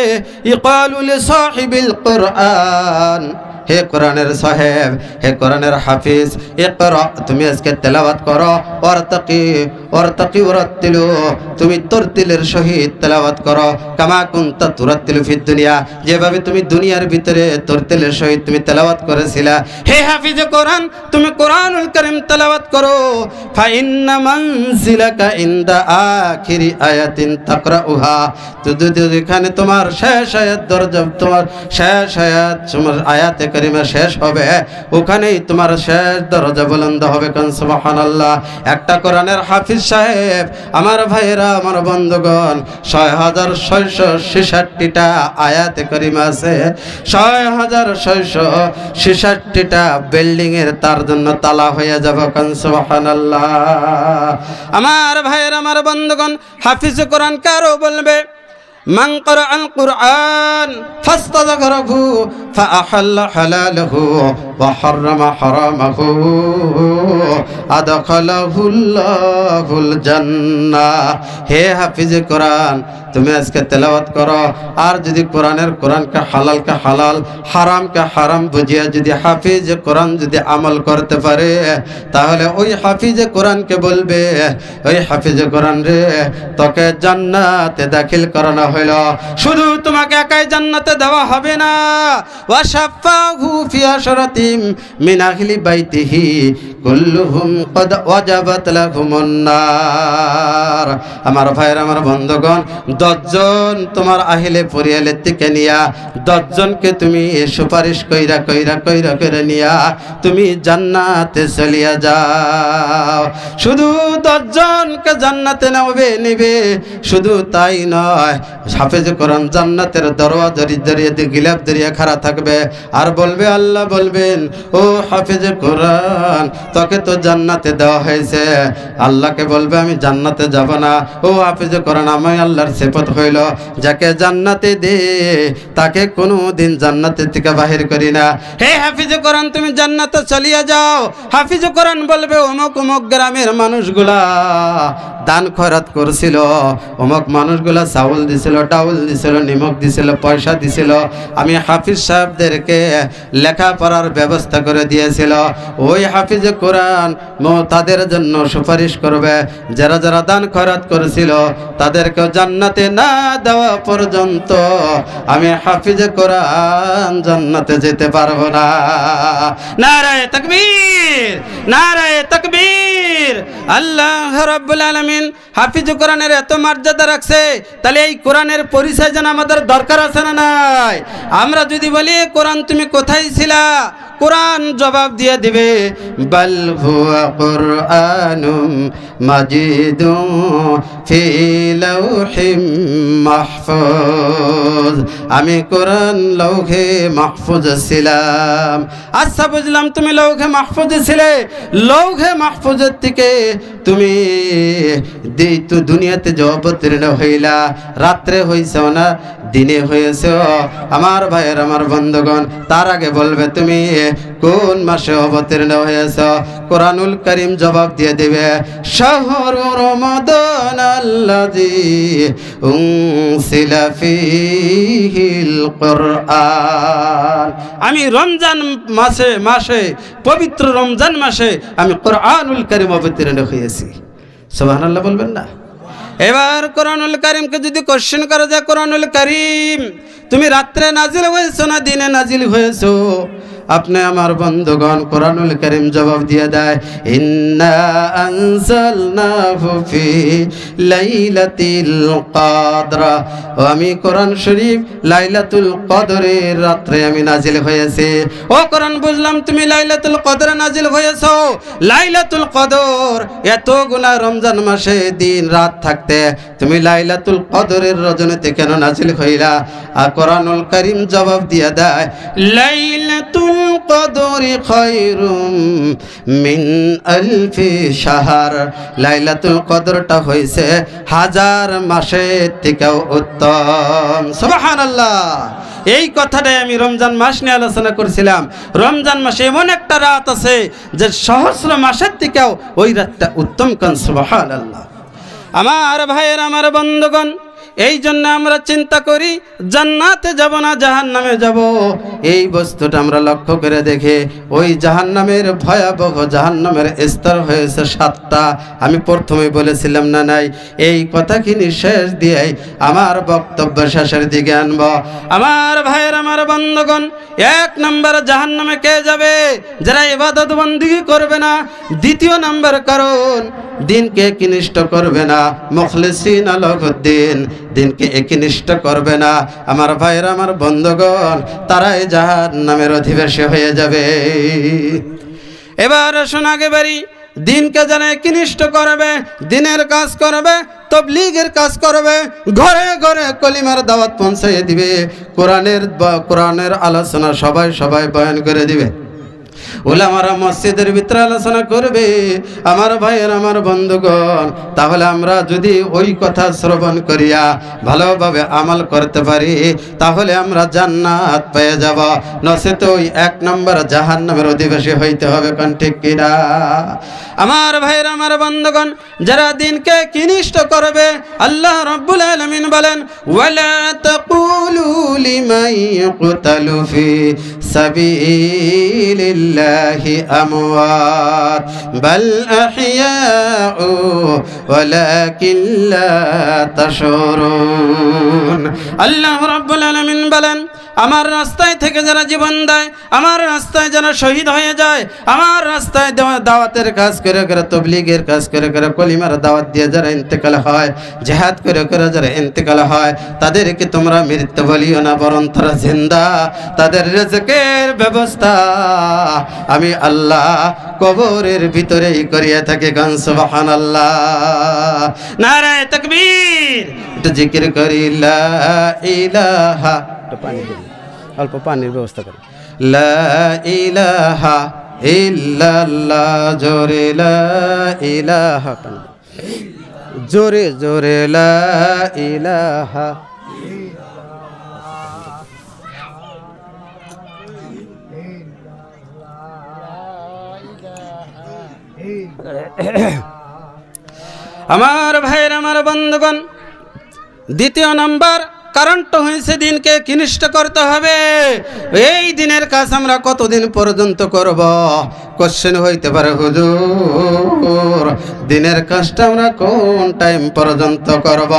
ইকালু লিসাহিবিল কুরআন, হে কোরআনের সাহেব, হে কোরআনের হাফিজ, ইকরা, তুমি আজকে তেলাওয়াত করো, ওয়ারতাকি ওয়ারাত্তিলু, তুমি তরতিলের সহিত তেলাওয়াত করো, কামা কুনতা তুরাত্তিলু ফিদ দুনিয়া, যেভাবে তুমি দুনিয়ার ভিতরে তরতিলের সহিত তুমি তেলাওয়াত করেছিলা। হে হাফিজে কোরআন, তুমি কোরআনুল কারীম তেলাওয়াত করো। ফা ইন্না মানজিলাকা ইনদা আখিরি আয়াতিন তাকরাউহা, যেখানে তোমার শেষ আয়াত দরজা, তোমার শেষ আয়াত, তোমার আয়াতে কারিমা শেষ হবে, ওখানেই তোমার শেষ দরজা বুলন্দ হবে। কোন সুবহানাল্লাহ। একটা কোরআনের হাফিজ সাহেব, আমার ভাইয়েরা, আমার বন্ধুগণ, 6666টা আয়াতে কারিমা আছে। 6666টা বিল্ডিং এর তার জন্য তালা হয়ে যাবে। কোন সুবহানাল্লাহ। আমার ভাইয়েরা, আমার বন্ধুগণ, হাফিজ কোরআন কারো বলবে, মান ক্বরাআল কুরআন ফাস্তাযকারাহু ফাআহাল্লা হালালাহু ওয়া হাররামা হারামাহু আদখালাহুল্লাহুল জান্নাহ। হে হাফিজে কোরআন, তুমি আজকে তেলাওয়াত করো, আর যদি কোরআনকে হালালকে হালাল, হারামকে হারাম বুঝিয়া যদি হাফিজে কোরআন যদি আমল করতে পারে, তাহলে ওই হাফিজে কোরআনকে বলবে, ওই হাফিজে কোরআন রে, তোকে জান্নাতে দাখিল করানো হইল। শুধু তোমাকে একাই জান্নাতে দেওয়া হবে না, ওয়া শাফাহু ফি আশরাতিম মিন আহলি বাইতিহি কুল্লুহুম ক্বাদ ওয়াজাবাত লাহুমুন নার। আমার ভাইরা, আমার বন্ধুগণ, 10 জন তোমার আহলে পরিয়ালের থেকে নিয়া 10 জনকে তুমি সুপারিশ কইরা নিয়া তুমি জান্নাতে চলিয়া যাও। শুধু 10 জনকে জান্নাতে নেবে, শুধু তাই নয়, হাফেজে কোরআন জান্নাতের দরওয়াজা জড়িয়ে গিলাফ জড়িয়ে খাড়া থাকবে আর বলবে, আল্লাহ বলবেন, ও হাফেজে কোরআন, তোকে তো জান্নাতে দেওয়া হয়েছে, আল্লাহকে বলবে আমি জান্নাতে যাব না। ও হাফিজে কোরআন, আমি আল্লাহর সিফত হইল যাকে জান্নাতে দে তাকে কোনোদিন জান্নাতে থেকে বাহির করি না। হে হাফিজে কোরআন, তুমি জান্নাতে চলিয়ে যাও। হাফিজে কোরআন বলবে অমুক অমুক গ্রামের মানুষগুলা দান খয়রাত করছিল, অমুক মানুষগুলা চাউল দিছিল, ডাউল দিছিল, নিমক দিছিল, পয়সা দিছিল, আমি হাফিজ সাহেবদেরকে লেখাপড়ার ব্যবস্থা করে দিয়েছিল। ওই হাফিজে কোরআন তাদের জন্য সুপারিশ করবে, যারা যারা দান খয়রাত করেছিল তাদেরকে জান্নাতে না দেওয়া পর্যন্ত আমি হাফিজে কোরআন জান্নাতে যেতে পারবো না। নারায়ে তাকবীর, নারায়ে তাকবীর। আল্লাহ রাব্বুল আলামিন হাফিজে কোরআনের এত মর্যাদা রাখছে, তাহলে এই কোরআনের পরিচয় যেন আমাদের দরকার আছে না নাই? আমরা যদি বলি কোরআন তুমি কোথায় ছিলা, কোরআন জবাব দিয়ে দিবে বাল হুয়া কুরআনুম মাজিদুন ফি লাওহিম মাহফুজ। আমি কোরআন লৌহে মাহফুজ ছিলাম। আচ্ছা বুঝলাম তুমি লৌহে মাহফুজ ছিলে, লৌহে মাহফুজের থেকে তুমি দুনিয়াতে যে অবতীর্ণ হইলা, রাত্রে হইছ না দিনে হয়েছ আমার ভাইয়ের আমার বন্ধুগণ, তার আগে বলবে তুমি কোন মাসে অবতীর্ণ হয়েছ? কোরআনুল কারীম জবাব দিয়ে দিবে শাহরু রমাদান আল্লাযী উনসিলা ফীহিল কুরআন। আমি রমজান মাসে পবিত্র রমজান মাসে আমি কোরআনুল কারীম অবতীর্ণ হয়েছি। সুবহানাল্লাহ বলবেন না? এবার কোরআনুল কারীমকে যদি কোশ্চেন করা যায়, কোরআনুল কারীম তুমি রাত্রে নাজিল হয়েছো না দিনে নাজিল হয়েছো? আপনি আমার বন্ধুগণ কোরআনুল কারীম জবাব দিয়ে দেয় ইন্না আনজালনাহু ফি লাইলাতিল কদর। আমি কোরআন শরীফ লাইলাতুল কদরের রাত্রে আমি নাজিল হয়েছে। ও কোরআন বুঝলাম তুমি লাইলাতুল কদরে নাজিল হয়েছো। লাইলাতুল কদর এতগুলা রমজান মাসে দিন রাত থাকতে তুমি লাইলাতুল কদরের রজনীতে কেন নাজিল হইলা? আর কোরআনুল কারীম জবাব দিয়ে দেয় লাইলাতুল কদরি খায়রুম মিন আলফি শাহর। লাইলাতুল কদরটা হইছে হাজার মাসের থেকেও উত্তম। সুবহানাল্লাহ। এই কথাটাই আমি রমজান মাস নিয়ে আলোচনা করছিলাম। রমজান মাসে এমন একটা রাত আছে যে সহস্র মাসের থেকেও ওই রাতটা উত্তম। কান সুবহানাল্লাহ। আমার ভাইয়ের আমার বন্ধুগণ, এই জন্য আমরা চিন্তা করি জান্নাতে যাব না জাহান্নামে যাব। এই বস্তুটা আমরা লক্ষ্য করে দেখে ওই জাহান্নামের ভয়াবহ জাহান্নামের স্তর হয়েছে 7টা। আমি প্রথমে বলেছিলাম না নাই? এই কথা কি শেষ দিয়ে আমার বক্তব্য শেষের দিকে আনব। আমার ভাইয়ের আমার বন্ধুগণ, 1 নম্বর জাহান্নামে কে যাবে? যারা ইবাদত বন্দেগী করবে না। 2 নম্বর কারণ দিনকে একনিষ্ঠ করবে না, মুখলিসিন আলাহুদ্দিন দিনকে একনিষ্ঠ করবে না। আমার ভাইরা আমার বন্ধুগণ, তারাই জাহান্নামের অধিবাসী হয়ে যাবে। এবার আসুন আগে বাড়ি। দিনকে যারা একনিষ্ঠ করবে, দিনের কাজ করবে, তবলিগের কাজ করবে, ঘরে ঘরে কলিমার দাওয়াত পৌঁছাইয়ে দিবে, কোরআনের আলোচনা সবাই বয়ান করে দিবে, ওলামারা মসজিদের ভিতরে আলোচনা করবে। আমার ভাইয়ের আমার বন্ধুগণ, তাহলে আমরা যদি ওই কথা শ্রবণ করিয়া ভালোভাবে আমল করতে পারি তাহলে আমরা জান্নাত পেয়ে যাব। নচেত ওই 1 নম্বর জাহান্নামের অধিবাসী হইতে হবে। কোন ঠিক কিনা? আমার ভাইয়ের আমার বন্ধুগণ, যারা দিনকে কিনিষ্ট করবে, আল্লাহ রাব্বুল আলামিন বলেন ওয়ালা তাকুলু লিমান ইয়ুকতালু ফি সাবিলিল্লাহি আমওয়াত বাল আহইয়াউ ওয়ালাকিন লা তাশউরুন। আল্লাহ রাব্বুল আলামিন বলেন আমার রাস্তায় থেকে যারা জীবন দেয়, আমার রাস্তায় যারা শহীদ হয়ে যায়, আমার রাস্তায় দাওয়াতের কাজ করে করে, তবলিগের কাজ করে করে, কলিমার দাওয়াত দিয়ে যারা ইন্তেকাল হয়, জিহাদ করে করে যারা ইন্তেকাল হয়, তাদেরকে তোমরা মৃত্যু বলিও না, বরং তারা জিন্দা। তাদের রিজকের ব্যবস্থা আমি আল্লাহ কবরের ভিতরেই করিয়া থাকি। গান সুবহানাল্লাহ, নারায়ে তাকবীর। একটু জিকির করি লা ইলাহা, পানি অল্প পানির ব্যবস্থা করি। লা ইলাহা ইল্লাল্লাহ জোরে লা ইলাহা জোরে জোরে লা ইলাহা আমার ভাইয়ের আমার বন্ধুগণ দ্বিতীয় নাম্বার কারণটা হয়েছে দিনকে কিনিষ্ট করতে হবে। এই দিনের কাজ আমরা কতদিন পর্যন্ত করব? কোশ্চেন হইতে পারে, হুজুর দিনের কাজটা আমরা কোন টাইম পর্যন্ত করব?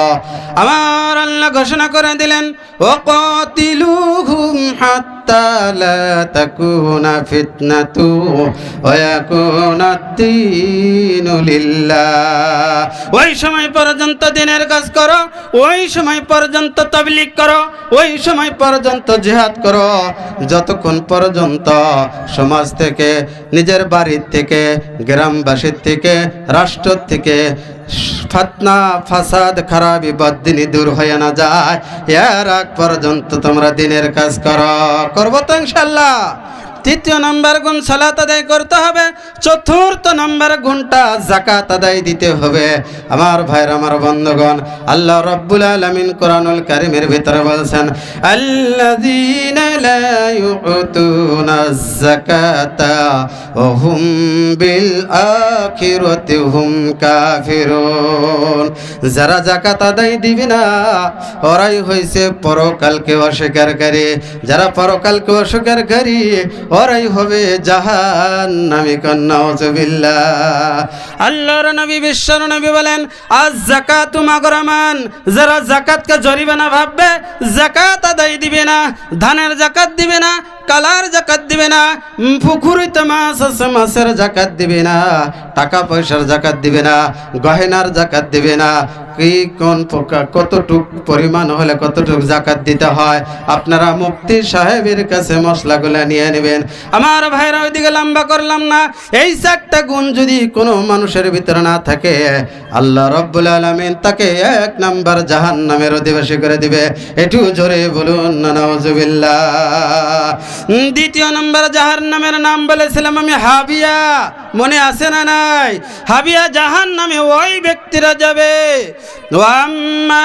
আমার আল্লাহ ঘোষণা করে দিলেন, ওয়াকাতিলুহুম হাত্তা লা তাকুনা ফিতনাতু ওয়া ইয়াকুনাদ-দীনু লিল্লাহ। ওই সময় পর্যন্ত দিনের কাজ করো, ওই সময় পর্যন্ত তাবলীগ করো, ওই সময় পর্যন্ত জিহাদ করো, যতক্ষণ পর্যন্ত সমাজ থেকে, নিজের বাড়ির থেকে, গ্রামবাসীর থেকে, রাষ্ট্র থেকে ফিতনা ফাসাদ খারাপি বদদিনী দূর হয়ে না যায়, এর আগ পর্যন্ত তোমরা দিনের কাজ করো। করবো তো ইনশাআল্লাহ। তৃতীয় নম্বর গুণ সালাত আদায় করতে হবে। চতুর্থ নম্বর গুণটা যাকাত আদায় দিতে হবে। আমার ভাইরা আমার বন্ধুগণ, আল্লাহ রাব্বুল আলামিন কোরআনুল কারীমের ভিতরে বলছেন, আল্লাযীনা লা ইউতুনাজ যাকাতা ওয়া হুম বিল আখিরাতি হুম কাফিরুন। যারা যাকাত আদায় দিবে না, ওরাই হইছে পরকালকে অস্বীকারী। যারা পরকালকে অস্বীকারী, ওরাই হবে জাহান্নামী। নাউযুবিল্লাহ। আল্লাহর নবী বিশ্বর নবী বলেন, আজ যাকাতু মাগরামান। যারা যাকাতকে জরিমানা ভাববে, যাকাত আদায় দিবে না, ধানের যাকাত দিবে না, কালার যাকাত দিবে না, পুকুরিতে মাছ আছে মাছের যাকাত দিবে না, টাকা পয়সার যাকাত দিবে না, গয়নার যাকাত দিবে না, কি কোন কতটুক পরিমাণ হলে কতটুক যাকাত দিতে হয়, আপনারা মুফতি সাহেবের কাছে মশলাগুলা নিয়ে নেবেন। আমার ভাইরা ওইদিকে লম্বা করলাম না। এই চারটা গুণ যদি কোনো মানুষের ভিতরে না থাকে, আল্লাহ রাব্বুল আলামিন তাকে 1 নাম্বার জাহান্নামের অধিবাসী করে দিবে। একটু জোরে বলুন না নাউযুবিল্লাহ। দ্বিতীয় নম্বর জাহান্নামের নাম বলেছিলাম আমি হাবিয়া, মনে আছে না নাই? হাবিয়া জাহান্নামে ওই ব্যক্তিরা যাবে, ওয়াম্মা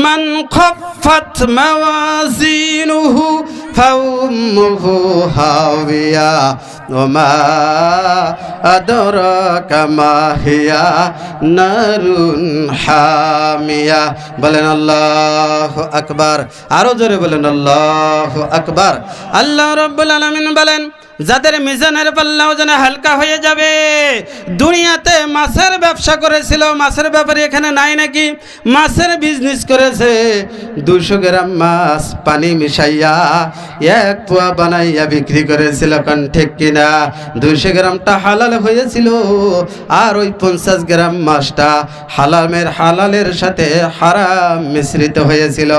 মান খাফফাত মাওয়াজিনুহু ফাউম্মুহু হাবিয়া ওমা আদরাকা মা হিয়া নারুন হামিয়া। বলেন আল্লাহু আকবার। আরো জোরে বলেন আল্লাহু আকবার। আল্লাহ রাব্বুল আলামিন বলেন, যাদের মিজানের পাল্লাও যেন হালকা হয়ে যাবে। দুনিয়াতে মাছের ব্যবসা করেছিল, মাছের ব্যাপারে এখানে নাই নাকি? মাছের বিজনেস করেছে, 200 গ্রাম মাছ পানি মিশাইয়া 1 পোয়া বানাইয়া বিক্রি করেছিল। কোন ঠিক কিনা? 200 গ্রামটা হালাল হয়েছিল, আর ওই 50 গ্রাম মাছটা হালালের সাথে হারাম মিশ্রিত হয়েছিল।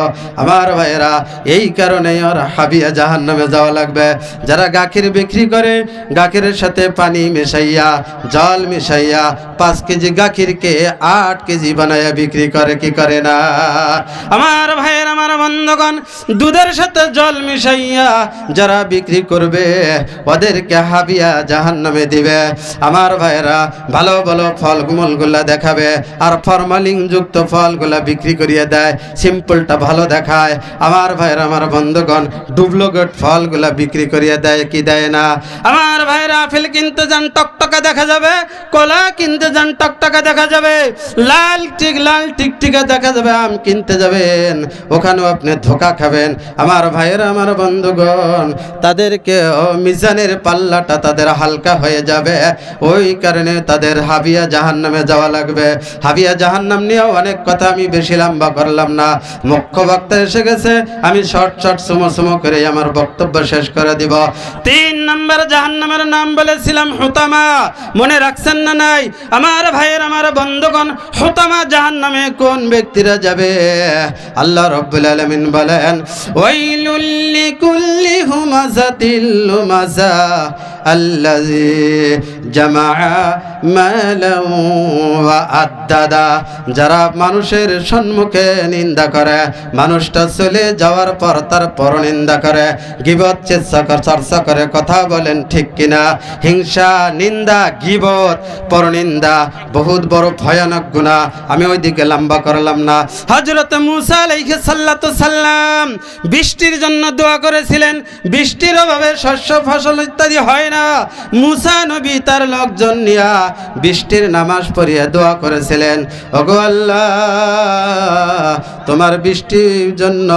আমার ভাইয়েরা, এই কারণে ওর হাবিয়া জাহান্নামে যাওয়া লাগবে। যারা গাখির বিক্রি করে, গাখিরের সাথে পানি মিশাইয়া, জল মিশাইয়া 5 কেজি গাখিরকে 8 কেজি বানাইয়া বিক্রি করে, কি করে না? আমার ভাইয়ের আমার বন্ধুগণ, দুধের সাথে জল মিশাইয়া যারা বিক্রি করবে, ওদেরকে হাবিয়া জাহান্নামে দিবে। আমার ভাইয়েরা, ভালো ভালো ফলমূলগুলা দেখাবে, আর ফরমালিন যুক্ত ফলগুলা বিক্রি করিয়ে দেয়, সিম্পলটা ভালো দেখায়। আমার ভাইয়েরা আমার বন্ধুগণ, ডুপ্লিকেট ফলগুলা বিক্রি করিয়ে দেয়, কি দেয় না? আমার ভাইরা, আপেল কিনতে যান টকটকা দেখা যাবে, কলা কিনতে যান টকটকা দেখা যাবে, লাল টিকটিকা দেখা যাবে। আম কিনতে যাবেন, ওখানেও আপনি ধোকা খাবেন। আমার ভাইরা আমার বন্ধুগণ, তাদেরকে মিজানের পাল্লাটা তাদের হালকা হয়ে যাবে। ওই কারণে তাদের হাবিয়া জাহান্নামে যাওয়া লাগবে। হাবিয়া জাহান্নাম নিয়েও অনেক কথা, আমি বেশি লম্বা করলাম না। মুখ্য বক্তা এসে গেছে, আমি শর্ট সুমো করে আমার বক্তব্য শেষ করে দিব। 3 নম্বর জাহান্নামের নাম বলেছিলাম হুতামা, মনে রাখছেন না নাই? আমার ভাইয়ের আমার বন্ধুগণ, হুতামা জাহান্নামে কোন ব্যক্তিরা যাবে? আল্লাহ রাব্বুল আলামিন বলেন, ওয়াইলুল লিকুল্লি হুমাযাতিল লুমাযা আল্লাযী জামা মালান ওয়া আদ্দাদা, যারা মানুষের সম্মুখে নিন্দা করে, মানুষটা চলে যাওয়ার পর তার পরনিন্দা করে, গীবত চর্চা করে, কথা বলেন ঠিক কিনা? হিংসা, নিন্দা, গীবত, পরনিন্দা বহুত বড় ভয়ানক গুনাহ। আমি ওইদিকে লম্বা করলাম না। হযরত মূসা আলাইহিস সালাতু সাল্লাম বৃষ্টির জন্য দোয়া করেছিলেন। বৃষ্টির অভাবে শস্য ফসল ইত্যাদি হয় না। মূসা নবী তার লোকজন নিয়ে বৃষ্টির নামাজ পড়িয়ে দোয়া করেছিলেন, ওগো আল্লাহ, তোমার বৃষ্টির জন্য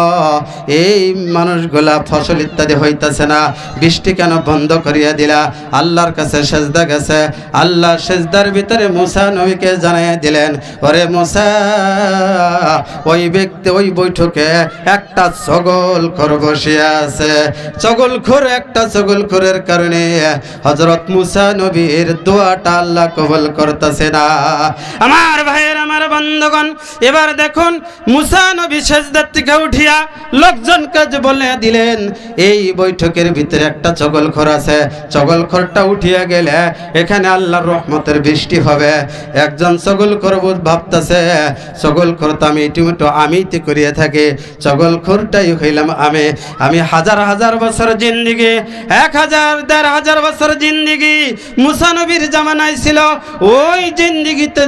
এই মানুষগুলা ফসল ইত্যাদি হইতাছে না, বৃষ্টি কেন বন্ধ করিয়া দিলা? আল্লাহর কাছে সেজদা গেছে। আল্লাহ সেজদার ভিতরে মূসা নবীকে জানিয়ে দিলেন, ওরে মূসা, ওই ব্যক্তি ওই বৈঠকে একটা চগলখোর বসিয়া আছে। চগলখোর, একটা চগলখোরের কারণে হযরত মূসা নবীর দোয়াটা আল্লাহ কবুল করতেছে না। আমার ভাইয়ের, আমার বন্ধুগণ, এবার দেখুন মূসা নবী সেজদা থেকে উঠিয়া লোকজনকে বলে দিলেন, এই বৈঠকের ভিতরে একটা চগলখোর আছে, চগলখোরটা উঠিয়া গেলে এখানে আল্লাহর রহমতের বৃষ্টি হবে। একজন চগলখোর ভাবতেছে, চগলখোর তো আমি ইতিমধ্যে আমিতে করিয়া থাকি, চগলখোরটাই হইলাম আমি হাজার হাজার বছর জিন্দিগি, 1000-1500 বছর জিন্দিগি মূসা নবীর জামানায় ছিল। ওই জিন্দিগিতে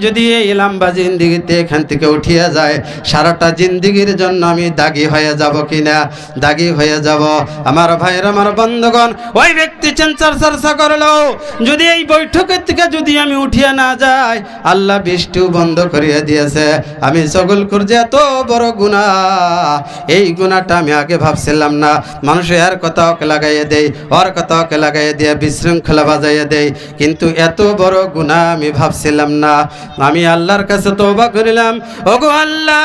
যদি এই লম্বা জিন্দিগিতে এখান থেকে উঠিয়া যায়, সারাটা জিন্দিগির জন্য আমি দাগি হয়ে যাব কিনা? দাগি হয়ে যাব। আমার ভাইয়ের, আমার বন্ধুগণ, ওই ব্যক্তি চর্চা করলো, যদি এই বৈঠকের থেকে যদি আমি উঠিয়া না যাই, আল্লাহ বৃষ্টিও বন্ধ করিয়া দিয়েছে। আমি চগলখোর যে এত বড় গুনাহ, এই গুনাহটা আমি আগে ভাবছিলাম না। মানুষ এর কথা ওকে লাগাইয়া দেয়, ওর কথা ওকে লাগাইয়া দিয়ে বিশৃঙ্খলা বাজাইয়া দেয়, কিন্তু এত বড় গুনাহ আমি ভাবছিলাম না। আমি আল্লাহর কাছে তওবা করিলাম, ওগো আল্লাহ,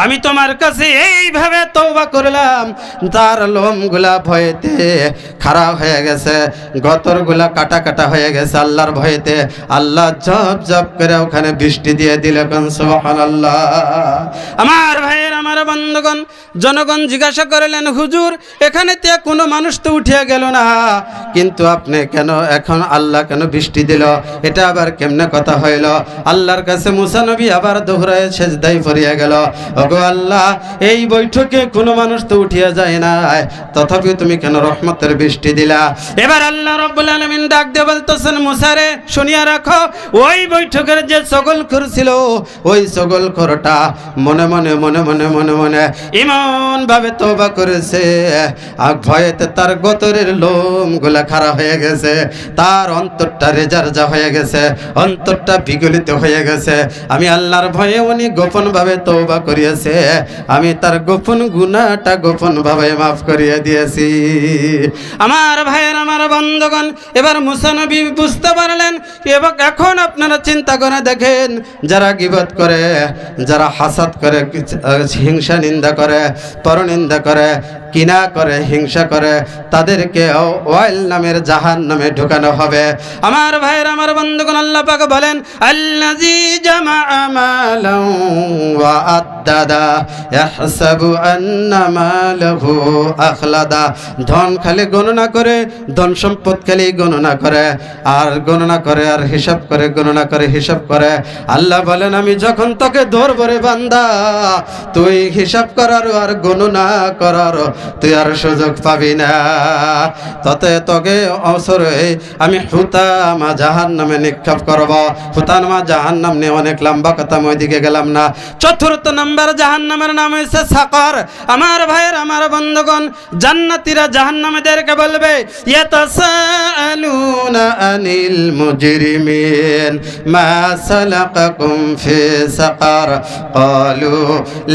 আমি তোমার কাছে এইভাবে তওবা করলাম। তার লোমগুলা ভয়েতে খাড়া হয়ে গেছে, গতরগুলা কাটা কাটা হয়ে গেছে আল্লাহর ভয়েতে। আল্লাহ জপ জপ করে ওখানে বৃষ্টি দিয়ে দিল। সুবহানাল্লাহ। আমার ভাইয়ের, আমার বন্ধুগণ, জনগণ জিজ্ঞাসা করলেন, হুজুর, এখানে তো কোনো মানুষ তো উঠিয়া গেল না, কিন্তু আপনি কেন এখন আল্লাহ কেন বৃষ্টি দিল? এটা আবার কেমনে কথা হইল? আল্লাহর কাছে মূসা নবী আবার দোহরায় সেজদায় পড়িয়া গেল, ওগো আল্লাহ, এই বৈঠকে কোনো মানুষ তো উঠিয়া যায় না, তথাপি তুমি কেন রহমতের বৃষ্টি দিলা? এবার আল্লাহ রাব্বুল আলামিন ডাক দিয়ে বলতেছেন, মূসা রে, শুনিয়া রাখো, ওই বৈঠকের যে চগলখোর ছিল, ওই চগলখোরটা মনে মনে মনে মনে মনে মনে এমন ভাবে তওবা করেছে, আর ভয়েতে তার গতরের লোমগুলা খাড়া হয়ে গেছে, তার অন্তরটা রেজারজা হয়ে গেছে, অন্তরটা বিগলিত হয়ে গেছে। আমি আল্লাহর ভয়ে উনি গোপন ভাবে তওবা করিয়েছে, আমি তার গোপন গুনাহটা গোপন ভাবে মাফ করিয়ে দিয়েছি। আমার ভাইয়ের, আমার বন্ধুগণ, এবার মূসা নবী বুঝতে পারলেন। এবং এখন আপনারা চিন্তা করে দেখেন, যারা গীবত করে, যারা হাসাদ করে, হিংসা নিন্দা করে, পরনিন্দা করে, কিনা করে, হিংসা করে, তাদেরকে ওয়াইল নামের জাহান্নামে ঢুকানো হবে। আমার ভাইয়ের, আমার বন্ধুগণ, আল্লাহ পাক বলেন, আল্লাযী জামাআ মালান ওয়া আদ্দাদা ইয়াহসাবু আন্না মালাহু আখলাদা। ধন খালি গণনা করে, ধন সম্পদ খালি গণনা করে, আর গণনা করে, আর হিসাব করে, গণনা করে, হিসাব করে। আল্লাহ বলেন, আমি যখন তোকে ধরব রে বান্দা, তুই হিসাব করার আর গণনা করার তুই আর সুযোগ পাবি না। ততে তোকে অবসরে আমি হুতামা জাহান্নামে নিক্ষেপ করব। হুতামা জাহান্নাম নিয়ে অনেক লম্বা কথা, মই দিকে গেলাম না। চতুর্থ নম্বর জাহান্নামের নাম হয়েছে সাকার। আমার ভাইয়ের, আমার বন্ধুগণ, জান্নাতীরা জাহান্নামীদেরকে বলবে, ইয়াতাসাআলুনা আনিল মুজরিমিন মা সালাকাকুম ফি সাকার ক্বালু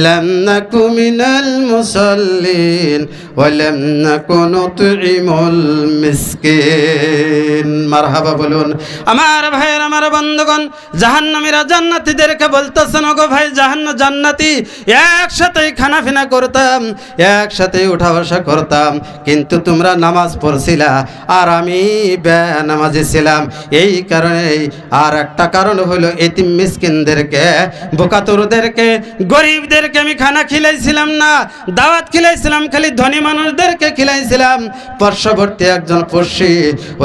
লাম নাকু মিনাল মুসাল্লিন ওয়া লাম নাকু নুতঈমুল মিসকিন। মারহাবা বলুন। আমার ভাইয়ের, আমার বন্ধুগণ, জাহান্নামীরা জান্নাতীদেরকে বলতেছেন, ওগো ভাই জান্নাতি, একসাথেই খানাফিনা করতাম, একসাথেই উঠা বসা করতাম, কিন্তু তোমরা নামাজ পড়ছিলা আর আমি বেনামাজি ছিলাম। এই কারণেই, আর একটা কারণ হলো এতিম মিসকিনদেরকে, বোকাতুরদেরকে, গরিবদেরকে আমি খানা খিলাইছিলাম না, দাওয়াত খিলাইছিলাম খালি ধনী মানুষদেরকে খিলাইছিলাম। পার্শ্ববর্তী একজন পড়শি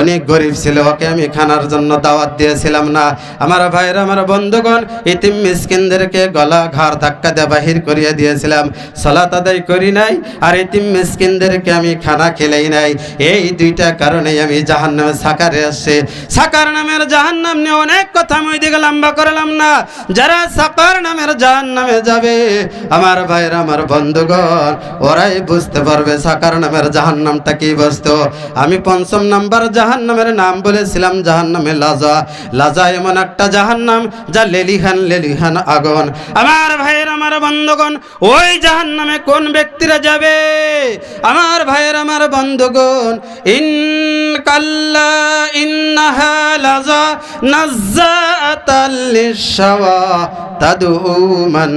অনেক গরিব ছিল, ওকে আমি খানার জন্য দাওয়াত দিয়েছিলাম না। আমার ভাইরা, আমার বন্ধুগণ, ইতিম মিসকিনদেরকে গলা ঘাড় ধাক্কা দিয়ে বাহির করিয়ে দিয়েছিলাম, সালাত আদায় করি নাই, আর ইতিম মিসকিনদেরকে আমি খানা খেলেই নাই। এই দুইটা কারণেই আমি জাহান্নামে সাকারে আসছি। সাকার নামের জাহান্নাম নিয়ে অনেক কথা আমি ওইদিকে লম্বা করলাম না। যারা সাকার নামের জাহান্নামে যাবে আমার ভাইরা, আমার বন্ধুগণ, ওরাই বুঝতে পারবে সাকার নামের জাহান্নামটা কি বস্তু। আমি ৫ম নাম্বার জাহান্নামের নাম বলেছিলাম জাহান্নামে লাজা। লাজা এমন একটা জাহান্নাম যা লেলিহান আগুন। আমার ভাইয়ের, আমার বন্ধুগণ, ওই জাহান্নামে কোন ব্যক্তিরা যাবে? আমার ভাইয়ের, আমার বন্ধুগণ, ইন্নাহা লাজা নাজ্জাতাল লিশাওয়া তাদউ মান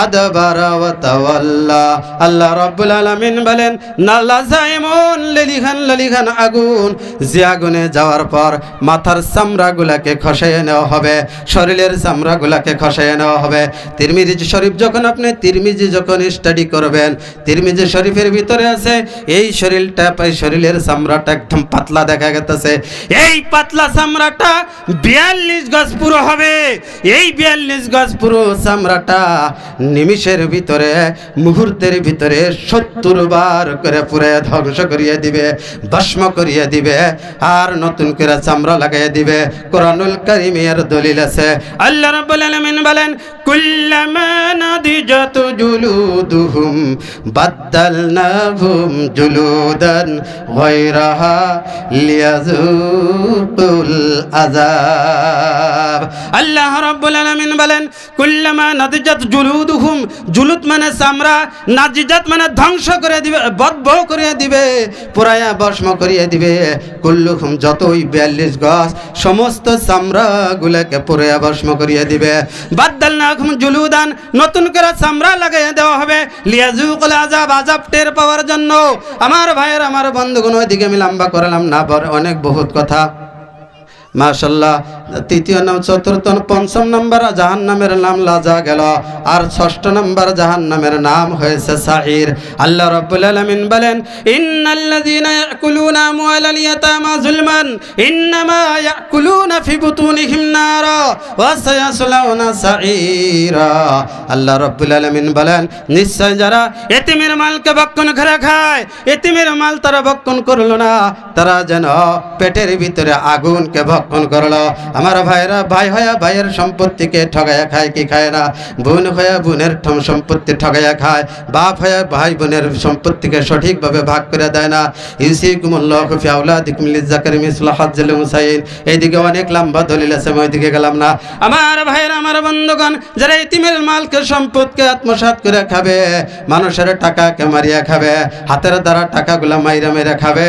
আদবারা ওয়া তাওয়াল্লা। আল্লাহ রাব্বুল আলামিন বলেন, না লাজা এমন লেলিহান আগুন, যে আগুনে যাওয়ার পর মাথার চামড়াগুলাকে খসাইয়ে নেওয়া হবে, শরীরের চামড়াগুলাকে খসাইয়ে নেওয়া হবে। তিরমিজি শরীফ যখন আপনি যখন স্টাডি করবেন, তিরমিজি শরীফের ভিতরে আছে এই শরীরের চামড়াটা একদম পাতলা দেখা গেছে। এই পাতলা চামড়াটা 42 গজ পুরো হবে। এই 42 গজ পুরো চামড়াটা নিমিষের ভিতরে, মুহূর্তের ভিতরে 70 বার করে পুরে ধ্বংস করিয়ে দিবে, ভস্ম করিয়ে দিবে, আর নতুন করে চামড়া লাগাইয়ে দিবে। কোরআনুল কারীমের দলিল আছে। আল্লাহ রাব্বুল আলামিন বলেন, কুল্লামা নাদিজাত জুলুদুহুম বাদদালনাহুম জুলুদান গায়রাহা লিয়াযুকুল আযাব। আল্লাহ রাব্বুল আলামিন বলেন, কুল্লামা নাদিজাত জুলুদুহুম, জুলুদ মানে চামড়া, নাদিজাত মানে ধ্বংস করে দিবে, বদবহ করে দিবে, পুরায়া ভস্ম করিয়ে দিবে। কুল্লুহুম, যতই 42 গজ, সমস্ত চামড়াগুলোকে পুরায়া ভস্ম করিয়ে দিবে। বাদদালনাহুম জুলুদান, নতুন করে চামড়া লাগাইয়ে দেওয়া হবে, লিয়াযুকুল আযাব, আযাব টের পাওয়ার জন্য। আমার ভাইয়ের, আমার বন্ধুগণ, ওইদিকে আমি লম্বা করলাম না, অনেক বহুত কথা। মাশাআল্লাহ। তৃতীয় নাম, চতুর্থ, ৫ম নাম্বার জাহান্নামের নাম লাজা গেল, আর ৬ষ্ঠ নাম্বার জাহান্নামের নাম হয়েছে সাঈর। আল্লাহ রাব্বুল আলামিন বলেন, ইন্নাল্লাযীনা ইয়াকুলুনা আমওয়ালাল ইয়াতামা যুলমান ইন্নামা ইয়াকুলুনা ফি বুতুনিহিম নারা ওয়া সায়াসলাউনা সাঈরা। আল্লাহ রাব্বুল আলামিন বলেন, নিশ্চয় যারা এতিমের মালকে ভক্ষণ করে খায়, এতিমের মাল তারা ভক্ষণ করলো না, তারা যেন পেটের ভিতরে আগুনকে ভক্ষণ করলো। আমার ভাইরা, ভাই হয়ে ভাইয়ের সম্পত্তিকে ঠগাইয়া খায় কি খায় না? বোন হয়ে বোনের সম্পত্তি ঠগাইয়া খায়, বাপ হয়ে ভাই বোনের সম্পত্তিকে সঠিকভাবে ভাগ করে দেয় না। ইউসিকুমুল্লাহু ফি আওলাদিকুম লিযাকারি মিসলু হাজ্জিল উনসায়াইন। এইদিকে অনেক লম্বা দলিল আছে, আমি ওইদিকে গেলাম না। আমার ভাইরা, আমার বন্ধুগণ, যারা ইতিমের মালকে, সম্পদকে আত্মসাৎ করে খাবে, মানুষের টাকাকে মারিয়া খাবে, হাতের দ্বারা টাকাগুলা মাইরা খাবে,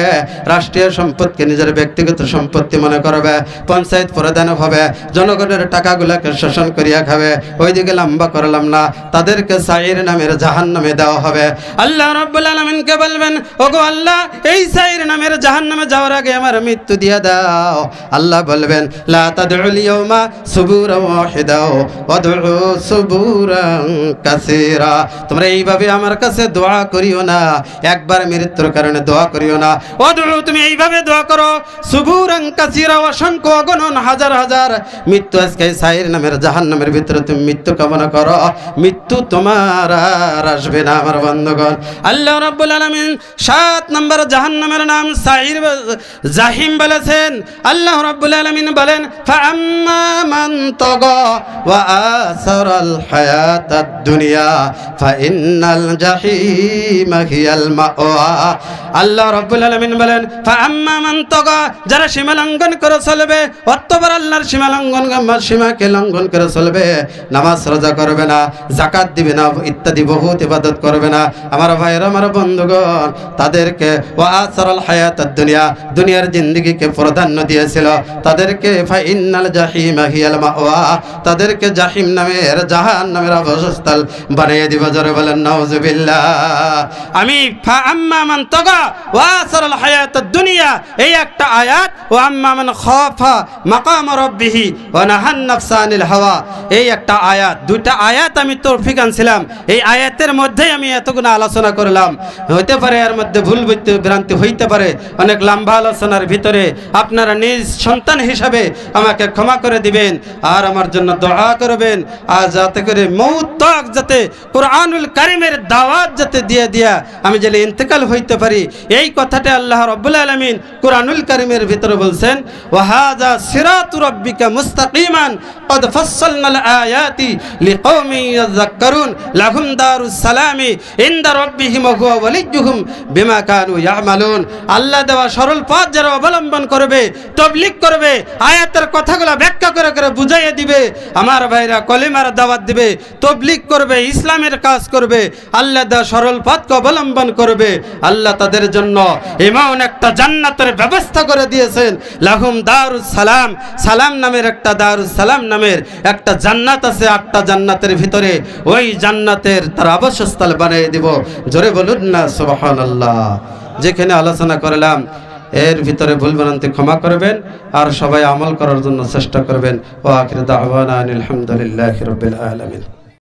রাষ্ট্রীয় সম্পদকে নিজের ব্যক্তিগত সম্পত্তি মনে করবে, পঞ্চায়েত প্রধান হবে, জনগণের টাকাগুলাকে শোষণ করিয়া খাবে, ওইদিকে লম্বা করলাম না। তাদেরকে সাঈর নামের জাহান্নামে দেওয়া হবে। আল্লাহ রাব্বুল আলামিনকে বলবেন, ওগো আল্লাহ, এই সাঈর নামের জাহান্নামে যাওয়ার আগে আমার মৃত্যু দিয়ে দাও। আল্লাহ বলবেন, লা তাদউল ইয়াওমা সুবুরান ওয়াহিদা ওয়াদউ সুবুরান কাসীরা। তোমরা এইভাবে আমার কাছে দোয়া করিও না, একবার মৃত্যুর কারণে দোয়া করিও না। ওয়াদউ, তুমি এইভাবে দোয়া করো, সুবুরান কাসীরা, অসংখ্য অগণন হাজার হাজার মৃত্যু। আজকে সাঈর নামের জাহান্নামের ভিতরে তুমি মৃত্যু কামনা করো, মৃত্যু তোমার আর আসবে না। আমার বন্ধুগণ, আল্লাহ রাব্বুল আলামিন ৭ নম্বর জাহান্নামের নাম সাঈর, জাহিম বলেছেন। আল্লাহ রাব্বুল আলামিন বলেন, ফাআম্মা মান তাগা ওয়া আসারাল হায়াতাদ দুনিয়া ফাইন্নাল জাহিমা হিয়াল মাওয়া। আল্লাহ রাব্বুল আলামিন বলেন, ফাআম্মা মান তাগা, যারা সীমা লঙ্ঘন করে চলবে, অতঃপর আল্লাহর সীমাকে লঙ্ঘন করে চলবে, নামাজ রোজা করবে না, যাকাত দিবে না, ইত্যাদি বহুত ইবাদত করবে না। আমার ভাইয়েরা, আমার বন্ধুগণ, তাদেরকে ওয়া আসারাল হায়াতাদ দুনিয়া, দুনিয়ার জিন্দেগিকে প্রাধান্য দিয়েছিল, তাদেরকে ফাইন্নাল জাহিমা হিয়াল মাওয়া, তাদেরকে জাহিম নামের, জাহান্নামের আবাসস্থল বানিয়ে দিব। জোরে বলেন নাউজুবিল্লাহ। আমি ফাআম্মা মান তাগা ওয়া আসারাল হায়াতাদ দুনিয়া, এই একটা আয়াত, ওয়া আম্মা মান খাফ খাফা মাকাম রাব্বিহি ওয়া নাহান নাফসা আনিল হাওয়া। এই একটা আয়াত, দুইটা আয়াত আমি তৌফিক আনছিলাম, এই আয়াতের মধ্যেই আমি এতগুলো আলোচনা করলাম। হইতে পারে এর মধ্যে ভুল ভ্রান্তি হইতে পারে, অনেক লম্বা আলোচনার ভিতরে আপনারা নিজ সন্তান হিসাবে আমাকে ক্ষমা করে দিবেন আর আমার জন্য দোয়া করবেন, আর যাতে করে মৌত তক যাতে কোরআনুল কারীমের দাওয়াত যাতে দিয়ে দিয়া আমি যেন ইন্তেকাল হইতে পারি। এই কথাটা আল্লাহ রাব্বুল আলামিন কোরআনুল কারীমের ভিতরে বলছেন, ওয়া হাযা সিরাতু রাব্বিকা মুস্তাকিমান কদ ফাসসালনাল আয়াতি লিকওমিন ইয়াযাক্কারুন লাহুম দারুস সালামি ইনদা রাব্বিহিম ওয়া হুয়া ওয়ালিয়্যুহুম বিমা কানু ইয়ামালুন। আল্লাহ দেওয়া সরল পথ যারা অবলম্বন করবে, তাবলীগ করবে, আয়াতের কথাগুলো ব্যাখ্যা করে করে বুঝাইয়ে দিবে, আমার ভাইরা কলিমার দাওয়াত দিবে, তাবলীগ করবে, ইসলামের কাজ করবে, আল্লাহ দেওয়া সরল পথকে অবলম্বন করবে, আল্লাহ তাদের জন্য এমন একটা জান্নাতের ব্যবস্থা করে দিয়েছেন। লাহুম দারুস সালাম, সালাম নামের একটা দারুস সালাম নামের একটা জান্নাত আছে, 8টা জান্নাতের ভিতরে, ওই জান্নাতের তার আবাসস্থল বানিয়ে দিব। জোরে বলুন না সুবহানাল্লাহ। যেখানে আলোচনা করলাম এর ভিতরে ভুল ভ্রান্তি ক্ষমা করবেন আর সবাই আমল করার জন্য চেষ্টা করবেন। ওয়া আখিরু দাওয়ানা আলহামদুলিল্লাহি রাব্বিল আলামিন।